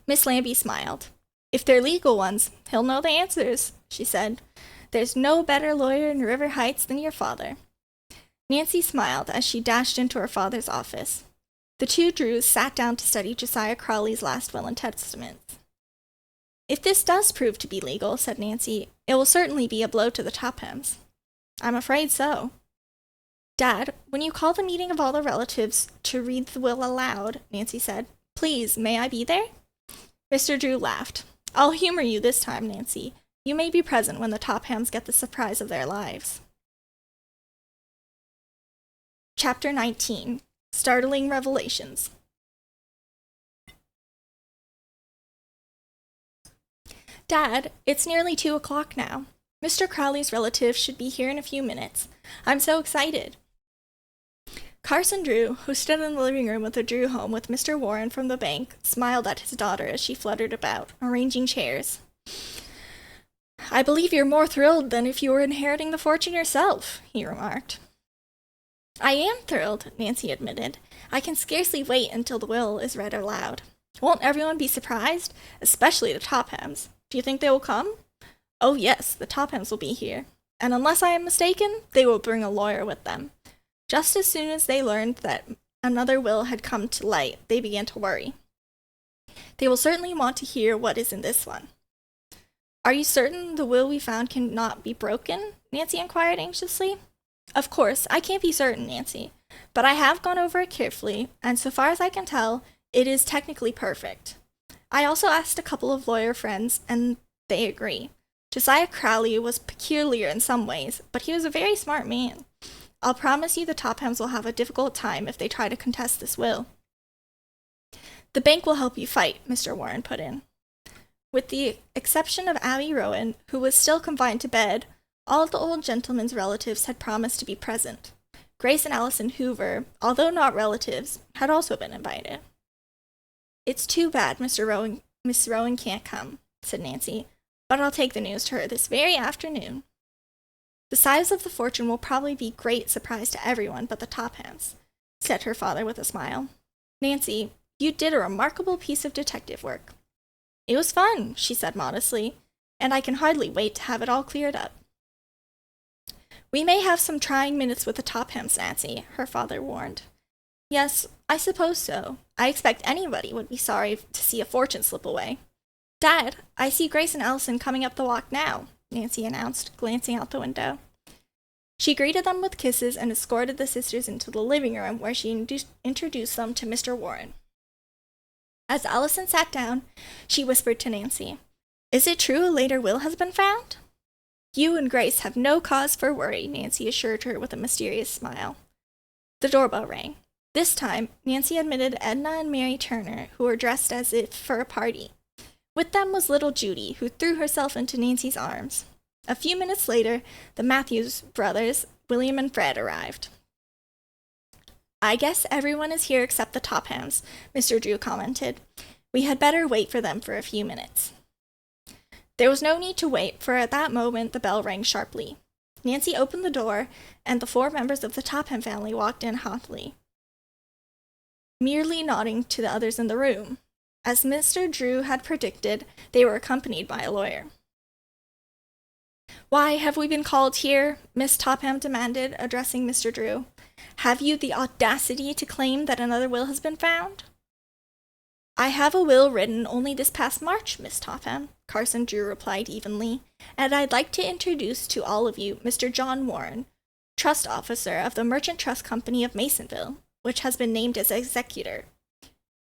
Miss Lambie smiled. If they're legal ones, he'll know the answers, she said. There's no better lawyer in River Heights than your father. Nancy smiled as she dashed into her father's office. The 2 Drews sat down to study Josiah Crowley's last will and testament. If this does prove to be legal, said Nancy, it will certainly be a blow to the Tophams. I'm afraid so. Dad, when you call the meeting of all the relatives to read the will aloud, Nancy said, please, may I be there? Mr. Drew laughed. I'll humor you this time, Nancy. You may be present when the Tophams get the surprise of their lives. Chapter 19. Startling Revelations. Dad, it's nearly 2 o'clock now. Mr. Crowley's relatives should be here in a few minutes. I'm so excited. Carson Drew, who stood in the living room of the Drew home with Mr. Warren from the bank, smiled at his daughter as she fluttered about, arranging chairs. I believe you're more thrilled than if you were inheriting the fortune yourself, he remarked. I am thrilled, Nancy admitted. I can scarcely wait until the will is read aloud. Won't everyone be surprised? Especially the Tophams. Do you think they will come? Oh yes, the Tophams will be here. And unless I am mistaken, they will bring a lawyer with them. Just as soon as they learned that another will had come to light, they began to worry. They will certainly want to hear what is in this one. Are you certain the will we found cannot be broken? Nancy inquired anxiously. Of course, I can't be certain, Nancy, but I have gone over it carefully, and so far as I can tell, it is technically perfect. I also asked a couple of lawyer friends, and they agree. Josiah Crowley was peculiar in some ways, but he was a very smart man. I'll promise you the Tophams will have a difficult time if they try to contest this will. The bank will help you fight, Mr. Warren put in. With the exception of Abby Rowan, who was still confined to bed, all the old gentleman's relatives had promised to be present. Grace and Allison Hoover, although not relatives, had also been invited. It's too bad Miss Rowan can't come, said Nancy, but I'll take the news to her this very afternoon. The size of the fortune will probably be great surprise to everyone but the Tophams, said her father with a smile. Nancy, you did a remarkable piece of detective work. It was fun, she said modestly, and I can hardly wait to have it all cleared up. We may have some trying minutes with the Tophams, Nancy, her father warned. Yes, I suppose so. I expect anybody would be sorry to see a fortune slip away. Dad, I see Grace and Allison coming up the walk now, Nancy announced, glancing out the window. She greeted them with kisses and escorted the sisters into the living room where she introduced them to Mr. Warren. As Allison sat down, she whispered to Nancy, Is it true a later will has been found? You and Grace have no cause for worry, Nancy assured her with a mysterious smile. The doorbell rang. This time, Nancy admitted Edna and Mary Turner, who were dressed as if for a party. With them was little Judy, who threw herself into Nancy's arms. A few minutes later, the Matthews brothers, William and Fred, arrived. I guess everyone is here except the Tophams, Mr. Drew commented. We had better wait for them for a few minutes. There was no need to wait, for at that moment the bell rang sharply. Nancy opened the door, and the 4 members of the Topham family walked in haughtily, merely nodding to the others in the room. As Mr. Drew had predicted, they were accompanied by a lawyer. Why have we been called here? Miss Topham demanded, addressing Mr. Drew. Have you the audacity to claim that another will has been found? I have a will written only this past March, Miss Topham, Carson Drew replied evenly, and I'd like to introduce to all of you Mr. John Warren, trust officer of the Merchant Trust Company of Masonville, which has been named as executor.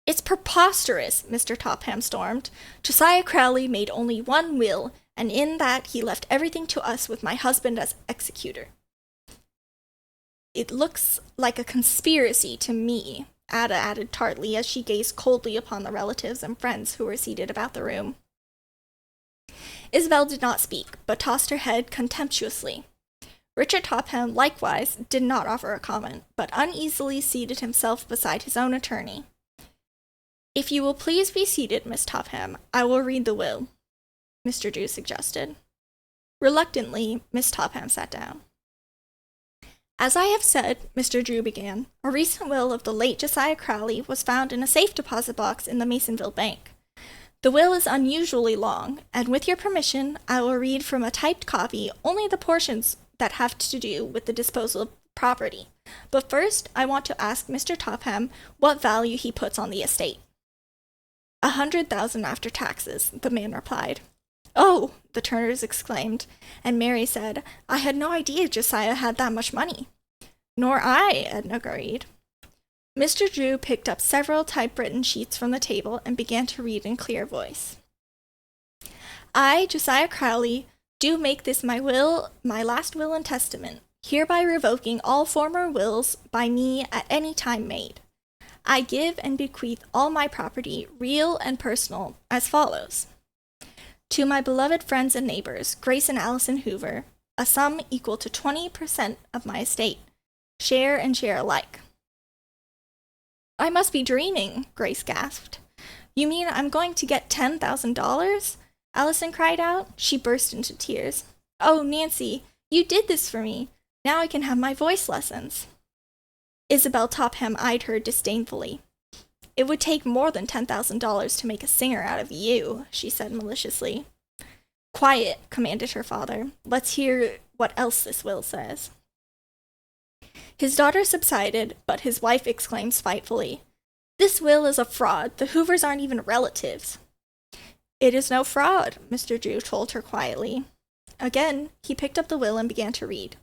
It's preposterous, Mr. Topham stormed. Josiah Crowley made only one will, and in that he left everything to us with my husband as executor. It looks like a conspiracy to me, Ada added tartly as she gazed coldly upon the relatives and friends who were seated about the room. Isabel did not speak, but tossed her head contemptuously. Richard Topham, likewise, did not offer a comment, but uneasily seated himself beside his own attorney. If you will please be seated, Miss Topham, I will read the will, Mr. Drew suggested. Reluctantly, Miss Topham sat down. As I have said, Mr. Drew began, a recent will of the late Josiah Crowley was found in a safe deposit box in the Masonville Bank. The will is unusually long, and with your permission, I will read from a typed copy only the portions that have to do with the disposal of property. But first, I want to ask Mr. Topham what value he puts on the estate. 100,000 after taxes, the man replied. Oh, the Turners exclaimed, and Mary said, I had no idea Josiah had that much money. Nor I, Edna agreed. Mr. Drew picked up several typewritten sheets from the table and began to read in clear voice. I, Josiah Crowley, do make this my last will and testament, hereby revoking all former wills by me at any time made. I give and bequeath all my property, real and personal, as follows. To my beloved friends and neighbors, Grace and Allison Hoover, a sum equal to 20% of my estate. Share and share alike. I must be dreaming, Grace gasped. You mean I'm going to get $10,000? Allison cried out. She burst into tears. Oh, Nancy, you did this for me. Now I can have my voice lessons. Isabel Topham eyed her disdainfully. It would take more than $10,000 to make a singer out of you, she said maliciously. Quiet, commanded her father. Let's hear what else this will says. His daughter subsided, but his wife exclaimed spitefully, This will is a fraud. The Hoovers aren't even relatives. It is no fraud, Mr. Drew told her quietly. Again, he picked up the will and began to read.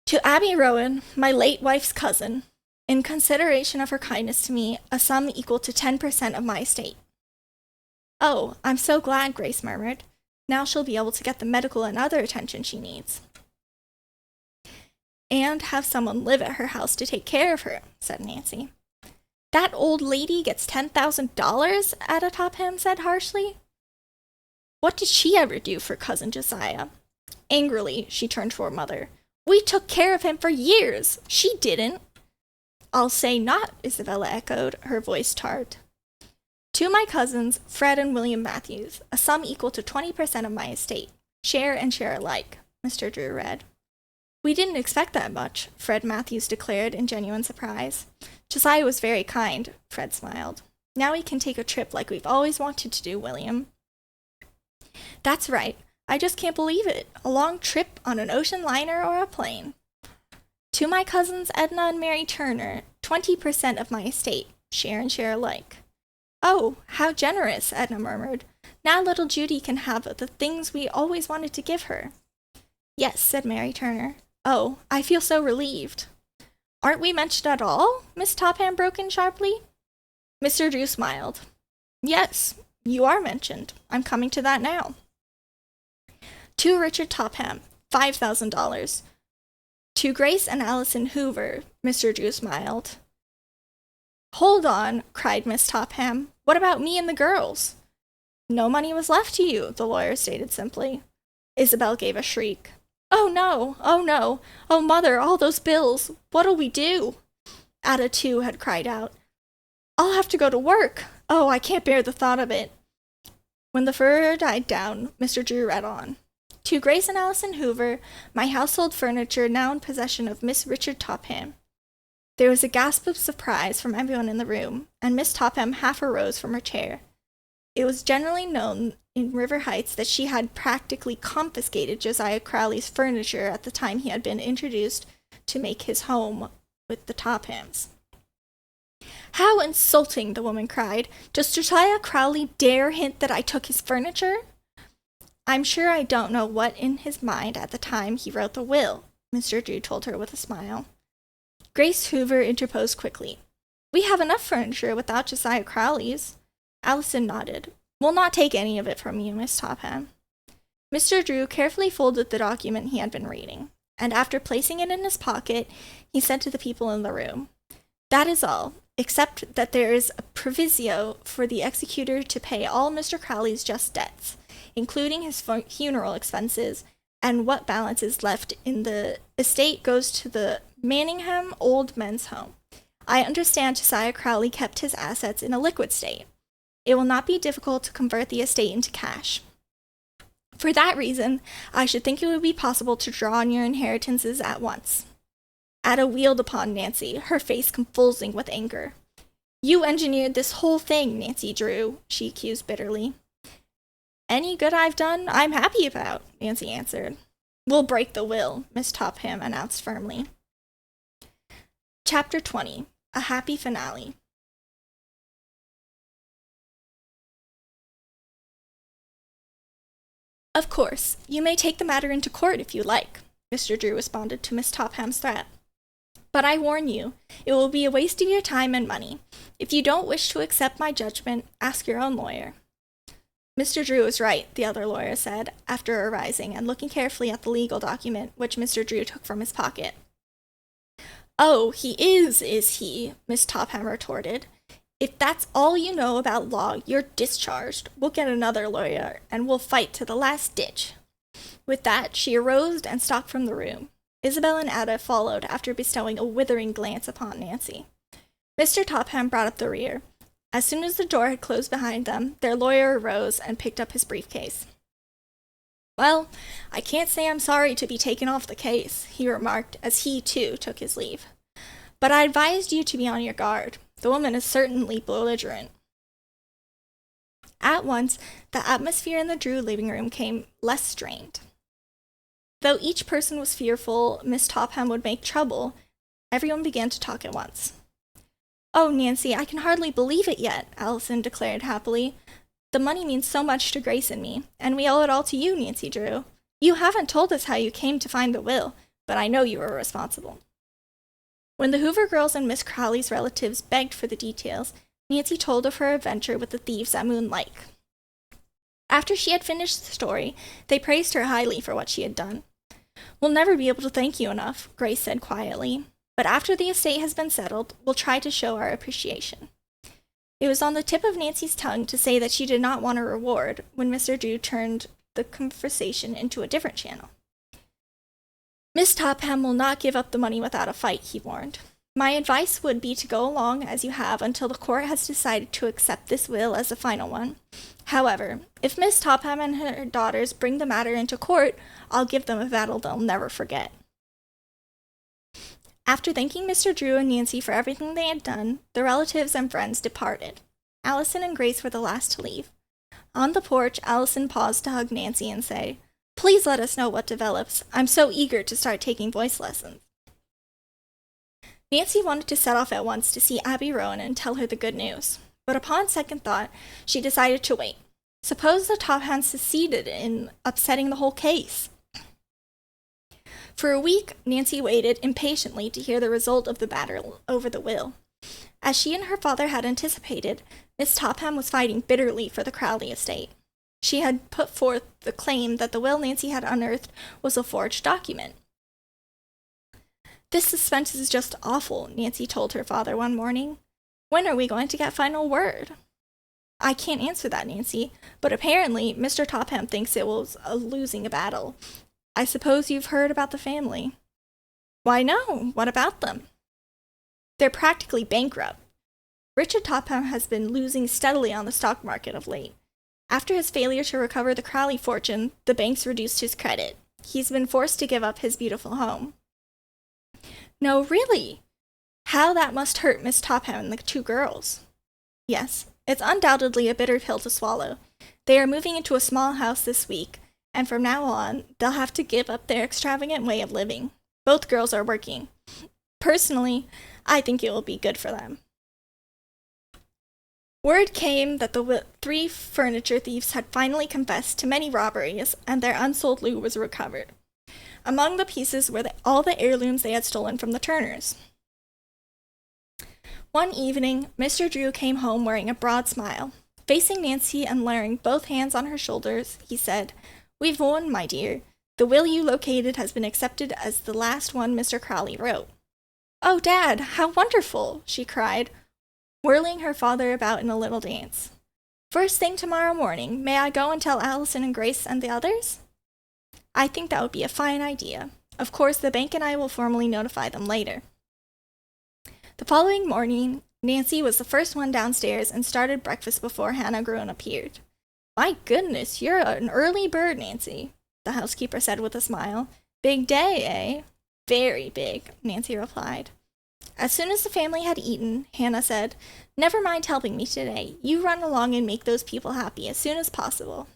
To Abby Rowan, my late wife's cousin, in consideration of her kindness to me, a sum equal to 10% of my estate. Oh, I'm so glad, Grace murmured. Now she'll be able to get the medical and other attention she needs. And have someone live at her house to take care of her, said Nancy. That old lady gets $10,000? Ada Topham said harshly. What did she ever do for Cousin Josiah? Angrily, she turned to her mother. We took care of him for years. She didn't. I'll say not, Isabella echoed, her voice tart. To my cousins, Fred and William Matthews, a sum equal to 20% of my estate. Share and share alike, Mr. Drew read. We didn't expect that much, Fred Matthews declared in genuine surprise. Josiah was very kind, Fred smiled. Now we can take a trip like we've always wanted to do, William. That's right. I just can't believe it. A long trip on an ocean liner or a plane. To my cousins Edna and Mary Turner, 20% of my estate. Share and share alike. Oh, how generous, Edna murmured. Now little Judy can have the things we always wanted to give her. Yes, said Mary Turner. Oh, I feel so relieved. Aren't we mentioned at all? Miss Topham broke in sharply. Mr. Drew smiled. Yes, you are mentioned. I'm coming to that now. To Richard Topham, $5,000. To Grace and Allison Hoover, Mr. Drew smiled. Hold on, cried Miss Topham. What about me and the girls? No money was left to you, the lawyer stated simply. Isabel gave a shriek. Oh no, oh no, oh mother, all those bills, what'll we do? Ada too had cried out. I'll have to go to work. Oh, I can't bear the thought of it. When the furor died down, Mr. Drew read on. To Grace and Allison Hoover, my household furniture now in possession of Miss Richard Topham. There was a gasp of surprise from everyone in the room, and Miss Topham half arose from her chair. It was generally known in River Heights that she had practically confiscated Josiah Crowley's furniture at the time he had been introduced to make his home with the Tophams. How insulting, the woman cried. Does Josiah Crowley dare hint that I took his furniture? I'm sure I don't know what in his mind at the time he wrote the will, Mr. Drew told her with a smile. Grace Hoover interposed quickly. We have enough furniture without Josiah Crowley's. Allison nodded. We'll not take any of it from you, Miss Topham. Mr. Drew carefully folded the document he had been reading, and after placing it in his pocket, he said to the people in the room, That is all, except that there is a proviso for the executor to pay all Mr. Crowley's just debts, including his funeral expenses, and what balance is left in the estate goes to the Manningham Old Men's Home. I understand Josiah Crowley kept his assets in a liquid state. It will not be difficult to convert the estate into cash. For that reason, I should think it would be possible to draw on your inheritances at once. Ada wheeled upon Nancy, her face convulsing with anger. You engineered this whole thing, Nancy Drew, she accused bitterly. Any good I've done, I'm happy about, Nancy answered. We'll break the will, Miss Topham announced firmly. Chapter 20. A Happy Finale. Of course, you may take the matter into court if you like, Mr. Drew responded to Miss Topham's threat. But I warn you, it will be a waste of your time and money. If you don't wish to accept my judgment, ask your own lawyer. Mr. Drew is right, the other lawyer said, after arising and looking carefully at the legal document, which Mr. Drew took from his pocket. Oh, he is he? Miss Topham retorted. If that's all you know about law, you're discharged. We'll get another lawyer, and we'll fight to the last ditch." With that, she arose and stalked from the room. Isabel and Ada followed after bestowing a withering glance upon Nancy. Mr. Topham brought up the rear. As soon as the door had closed behind them, their lawyer arose and picked up his briefcase. "Well, I can't say I'm sorry to be taken off the case," he remarked as he, too, took his leave. "But I advised you to be on your guard. The woman is certainly belligerent." At once, the atmosphere in the Drew living room came less strained. Though each person was fearful Miss Topham would make trouble, everyone began to talk at once. "Oh, Nancy, I can hardly believe it yet," Allison declared happily. "The money means so much to Grace and me, and we owe it all to you, Nancy Drew. You haven't told us how you came to find the will, but I know you were responsible." When the Hoover girls and Miss Crowley's relatives begged for the details, Nancy told of her adventure with the thieves at Moon Lake. After she had finished the story, they praised her highly for what she had done. "We'll never be able to thank you enough," Grace said quietly, "but after the estate has been settled, we'll try to show our appreciation." It was on the tip of Nancy's tongue to say that she did not want a reward when Mr. Drew turned the conversation into a different channel. "Miss Topham will not give up the money without a fight," he warned. "My advice would be to go along as you have until the court has decided to accept this will as the final one. However, if Miss Topham and her daughters bring the matter into court, I'll give them a battle they'll never forget." After thanking Mr. Drew and Nancy for everything they had done, the relatives and friends departed. Allison and Grace were the last to leave. On the porch, Allison paused to hug Nancy and say, "Please let us know what develops. I'm so eager to start taking voice lessons." Nancy wanted to set off at once to see Abby Rowan and tell her the good news, but upon second thought, she decided to wait. Suppose the Tophams succeeded in upsetting the whole case? For a week, Nancy waited impatiently to hear the result of the battle over the will. As she and her father had anticipated, Miss Topham was fighting bitterly for the Crowley estate. She had put forth the claim that the will Nancy had unearthed was a forged document. "This suspense is just awful," Nancy told her father one morning. "When are we going to get final word?" "I can't answer that, Nancy, but apparently Mr. Topham thinks it was losing a battle. I suppose you've heard about the family." "Why, no. What about them?" "They're practically bankrupt. Richard Topham has been losing steadily on the stock market of late. After his failure to recover the Crowley fortune, the banks reduced his credit. He's been forced to give up his beautiful home." "No, really? How that must hurt Miss Topham and the two girls." "Yes, it's undoubtedly a bitter pill to swallow. They are moving into a small house this week, and from now on, they'll have to give up their extravagant way of living. Both girls are working. Personally, I think it will be good for them." Word came that the three furniture thieves had finally confessed to many robberies, and their unsold loot was recovered. Among the pieces were all the heirlooms they had stolen from the Turners. One evening, Mr. Drew came home wearing a broad smile. Facing Nancy and laying both hands on her shoulders, he said, "We've won, my dear. The will you located has been accepted as the last one Mr. Crowley wrote." "Oh, Dad, how wonderful!" she cried, whirling her father about in a little dance. "First thing tomorrow morning, may I go and tell Allison and Grace and the others?" "I think that would be a fine idea. Of course, the bank and I will formally notify them later." The following morning, Nancy was the first one downstairs and started breakfast before Hannah Grown appeared. "My goodness, you're an early bird, Nancy," the housekeeper said with a smile. "Big day, eh?" "Very big," Nancy replied. As soon as the family had eaten, Hannah said, "Never mind helping me today. You run along and make those people happy as soon as possible."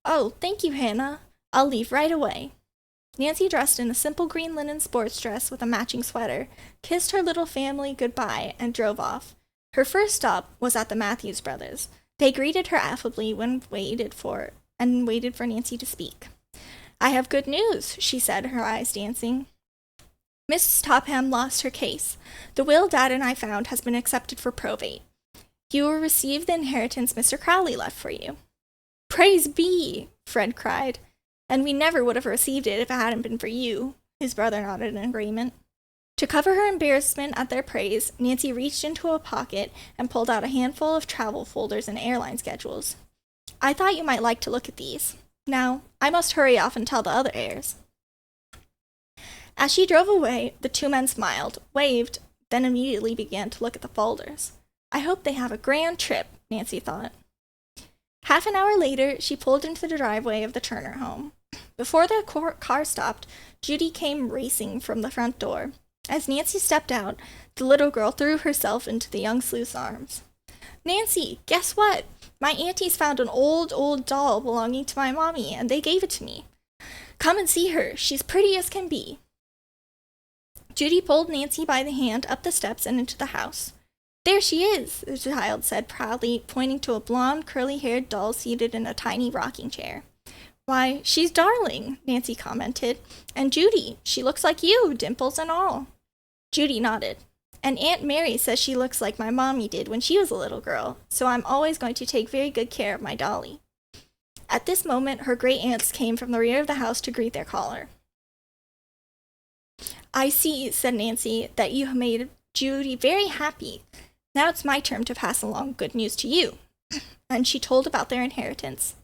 "Oh, thank you, Hannah. I'll leave right away." Nancy, dressed in a simple green linen sports dress with a matching sweater, kissed her little family goodbye and drove off. Her first stop was at the Matthews brothers. They greeted her affably when waited for Nancy to speak. "I have good news," she said, her eyes dancing. "Miss Topham lost her case. The will Dad and I found has been accepted for probate. You will receive the inheritance Mr. Crowley left for you." "Praise be!" Fred cried. "And we never would have received it if it hadn't been for you." His brother nodded in agreement. To cover her embarrassment at their praise, Nancy reached into a pocket and pulled out a handful of travel folders and airline schedules. I thought you might like to look at these. Now, I must hurry off and tell the other heirs. As she drove away, the two men smiled, waved, then immediately began to look at the folders. I hope they have a grand trip, Nancy thought. Half an hour later, she pulled into the driveway of the Turner home. Before the car stopped, Judy came racing from the front door. As Nancy stepped out, the little girl threw herself into the young sleuth's arms. Nancy, guess what? My aunties found an old doll belonging to my mommy, and they gave it to me. Come and see her. She's pretty as can be. Judy pulled Nancy by the hand up the steps and into the house. There she is, the child said proudly, pointing to a blonde, curly-haired doll seated in a tiny rocking chair. Why, she's darling, Nancy commented. And Judy, she looks like you, dimples and all. Judy nodded. And Aunt Mary says she looks like my mommy did when she was a little girl, so I'm always going to take very good care of my dolly. At this moment, her great aunts came from the rear of the house to greet their caller. I see, said Nancy, that you have made Judy very happy. Now it's my turn to pass along good news to you. And she told about their inheritance.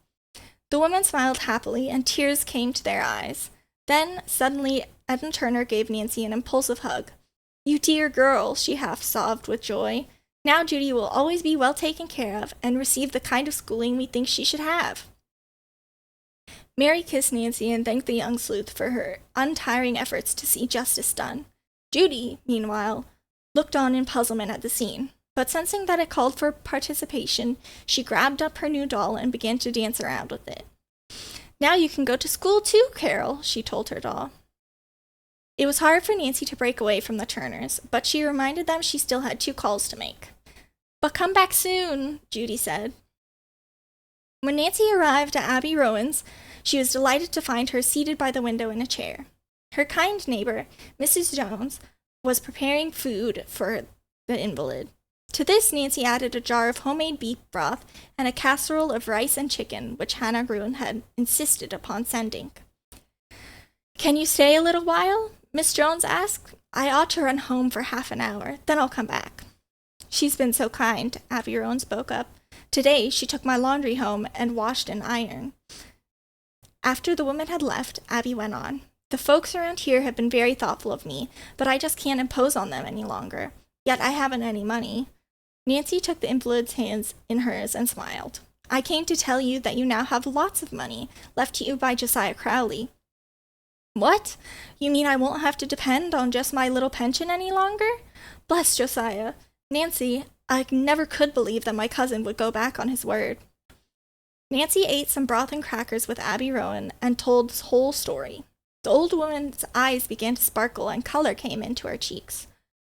The woman smiled happily, and tears came to their eyes. Then, suddenly, Edna Turner gave Nancy an impulsive hug. You dear girl, she half sobbed with joy. Now Judy will always be well taken care of and receive the kind of schooling we think she should have. Mary kissed Nancy and thanked the young sleuth for her untiring efforts to see justice done. Judy, meanwhile, looked on in puzzlement at the scene, but sensing that it called for participation, she grabbed up her new doll and began to dance around with it. Now you can go to school too, Carol, she told her doll. It was hard for Nancy to break away from the Turners, but she reminded them she still had 2 calls to make. But come back soon, Judy said. When Nancy arrived at Abby Rowan's, she was delighted to find her seated by the window in a chair. Her kind neighbor, Mrs. Jones, was preparing food for the invalid. To this, Nancy added a jar of homemade beef broth and a casserole of rice and chicken, which Hannah Gruen had insisted upon sending. Can you stay a little while? Miss Jones asked. I ought to run home for half an hour, then I'll come back. She's been so kind, Abby Rowan spoke up. Today, she took my laundry home and washed and ironed. After the woman had left, Abby went on. The folks around here have been very thoughtful of me, but I just can't impose on them any longer. Yet I haven't any money. Nancy took the invalid's hands in hers and smiled. I came to tell you that you now have lots of money, left to you by Josiah Crowley. What? You mean I won't have to depend on just my little pension any longer? Bless Josiah. Nancy, I never could believe that my cousin would go back on his word. Nancy ate some broth and crackers with Abby Rowan and told the whole story. The old woman's eyes began to sparkle and color came into her cheeks.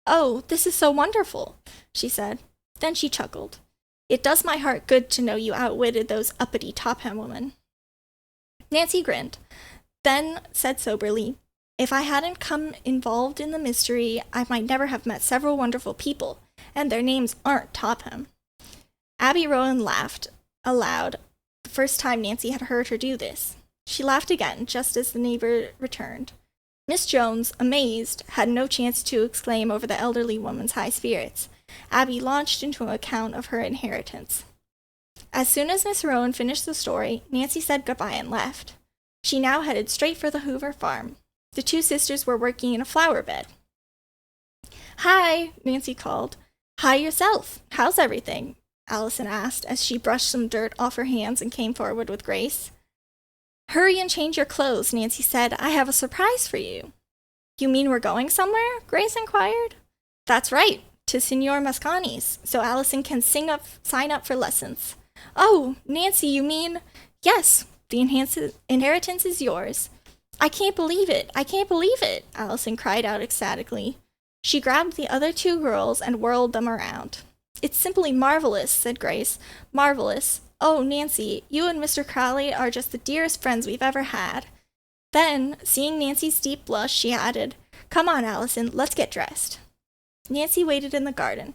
Oh, this is so wonderful, she said. Then she chuckled. It does my heart good to know you outwitted those uppity Topham women. Nancy grinned, then said soberly, if I hadn't come involved in the mystery, I might never have met several wonderful people, and their names aren't Topham. Abby Rowan laughed aloud, the first time Nancy had heard her do this. She laughed again, just as the neighbor returned. Miss Jones, amazed, had no chance to exclaim over the elderly woman's high spirits. Abby launched into an account of her inheritance. As soon as Miss Rowan finished the story, Nancy said goodbye and left. She now headed straight for the Hoover farm. The 2 sisters were working in a flower bed. Hi, Nancy called. Hi yourself. How's everything? Allison asked as she brushed some dirt off her hands and came forward with Grace. Hurry and change your clothes, Nancy said. I have a surprise for you. You mean we're going somewhere? Grace inquired. That's right, to Signor Mascani's, so Allison can sign up for lessons. Oh, Nancy, you mean... Yes, the inheritance is yours. I can't believe it. I can't believe it, Allison cried out ecstatically. She grabbed the other 2 girls and whirled them around. It's simply marvelous, said Grace. Marvelous. Oh, Nancy, you and Mr. Crowley are just the dearest friends we've ever had. Then, seeing Nancy's deep blush, she added, Come on, Allison, let's get dressed. Nancy waited in the garden.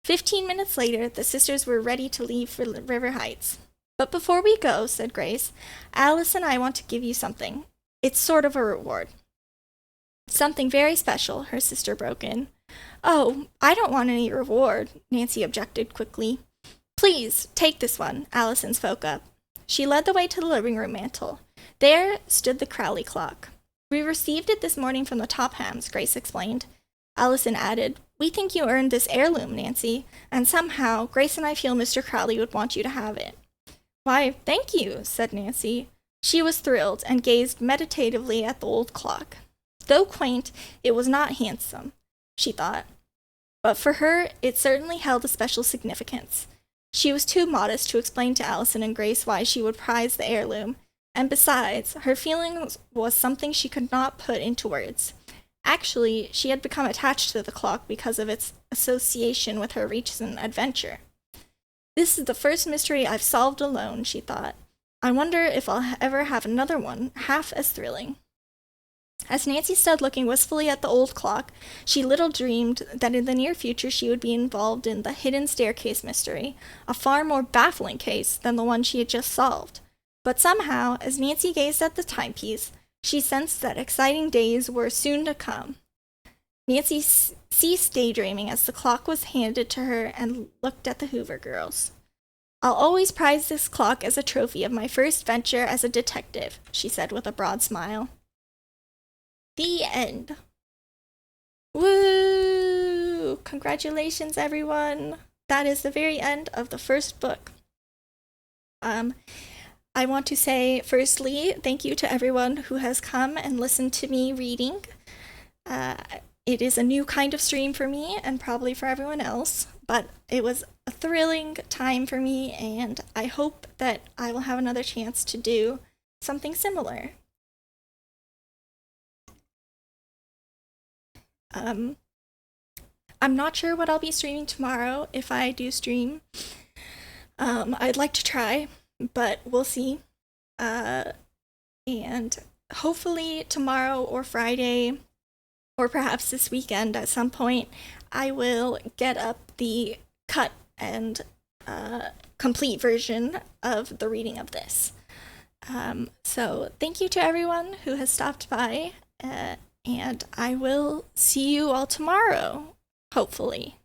15 minutes later, the sisters were ready to leave for River Heights. But before we go, said Grace, Alice and I want to give you something. It's sort of a reward. Something very special, her sister broke in. Oh, I don't want any reward, Nancy objected quickly. Please, take this one, Allison spoke up. She led the way to the living room mantel. There stood the Crowley clock. We received it this morning from the Tophams, Grace explained. Allison added, We think you earned this heirloom, Nancy, and somehow Grace and I feel Mr. Crowley would want you to have it. Why, thank you, said Nancy. She was thrilled and gazed meditatively at the old clock. Though quaint, it was not handsome, she thought. But for her, it certainly held a special significance. She was too modest to explain to Allison and Grace why she would prize the heirloom, and besides, her feelings was something she could not put into words. Actually, she had become attached to the clock because of its association with her recent adventure. This is the first mystery I've solved alone, she thought. I wonder if I'll ever have another one half as thrilling. As Nancy stood looking wistfully at the old clock, she little dreamed that in the near future she would be involved in the hidden staircase mystery, a far more baffling case than the one she had just solved. But somehow, as Nancy gazed at the timepiece, she sensed that exciting days were soon to come. Nancy ceased daydreaming as the clock was handed to her and looked at the Hoover girls. I'll always prize this clock as a trophy of my first venture as a detective, she said with a broad smile. The end. Woo! Congratulations, everyone. That is the very end of the first book. I want to say, firstly, thank you to everyone who has come and listened to me reading. It is a new kind of stream for me and probably for everyone else, but it was a thrilling time for me, and I hope that I will have another chance to do something similar. I'm not sure what I'll be streaming tomorrow, if I do stream. I'd like to try, but we'll see. And hopefully tomorrow or Friday, or perhaps this weekend at some point, I will get up the cut and complete version of the reading of this. So thank you to everyone who has stopped by, and I will see you all tomorrow, hopefully.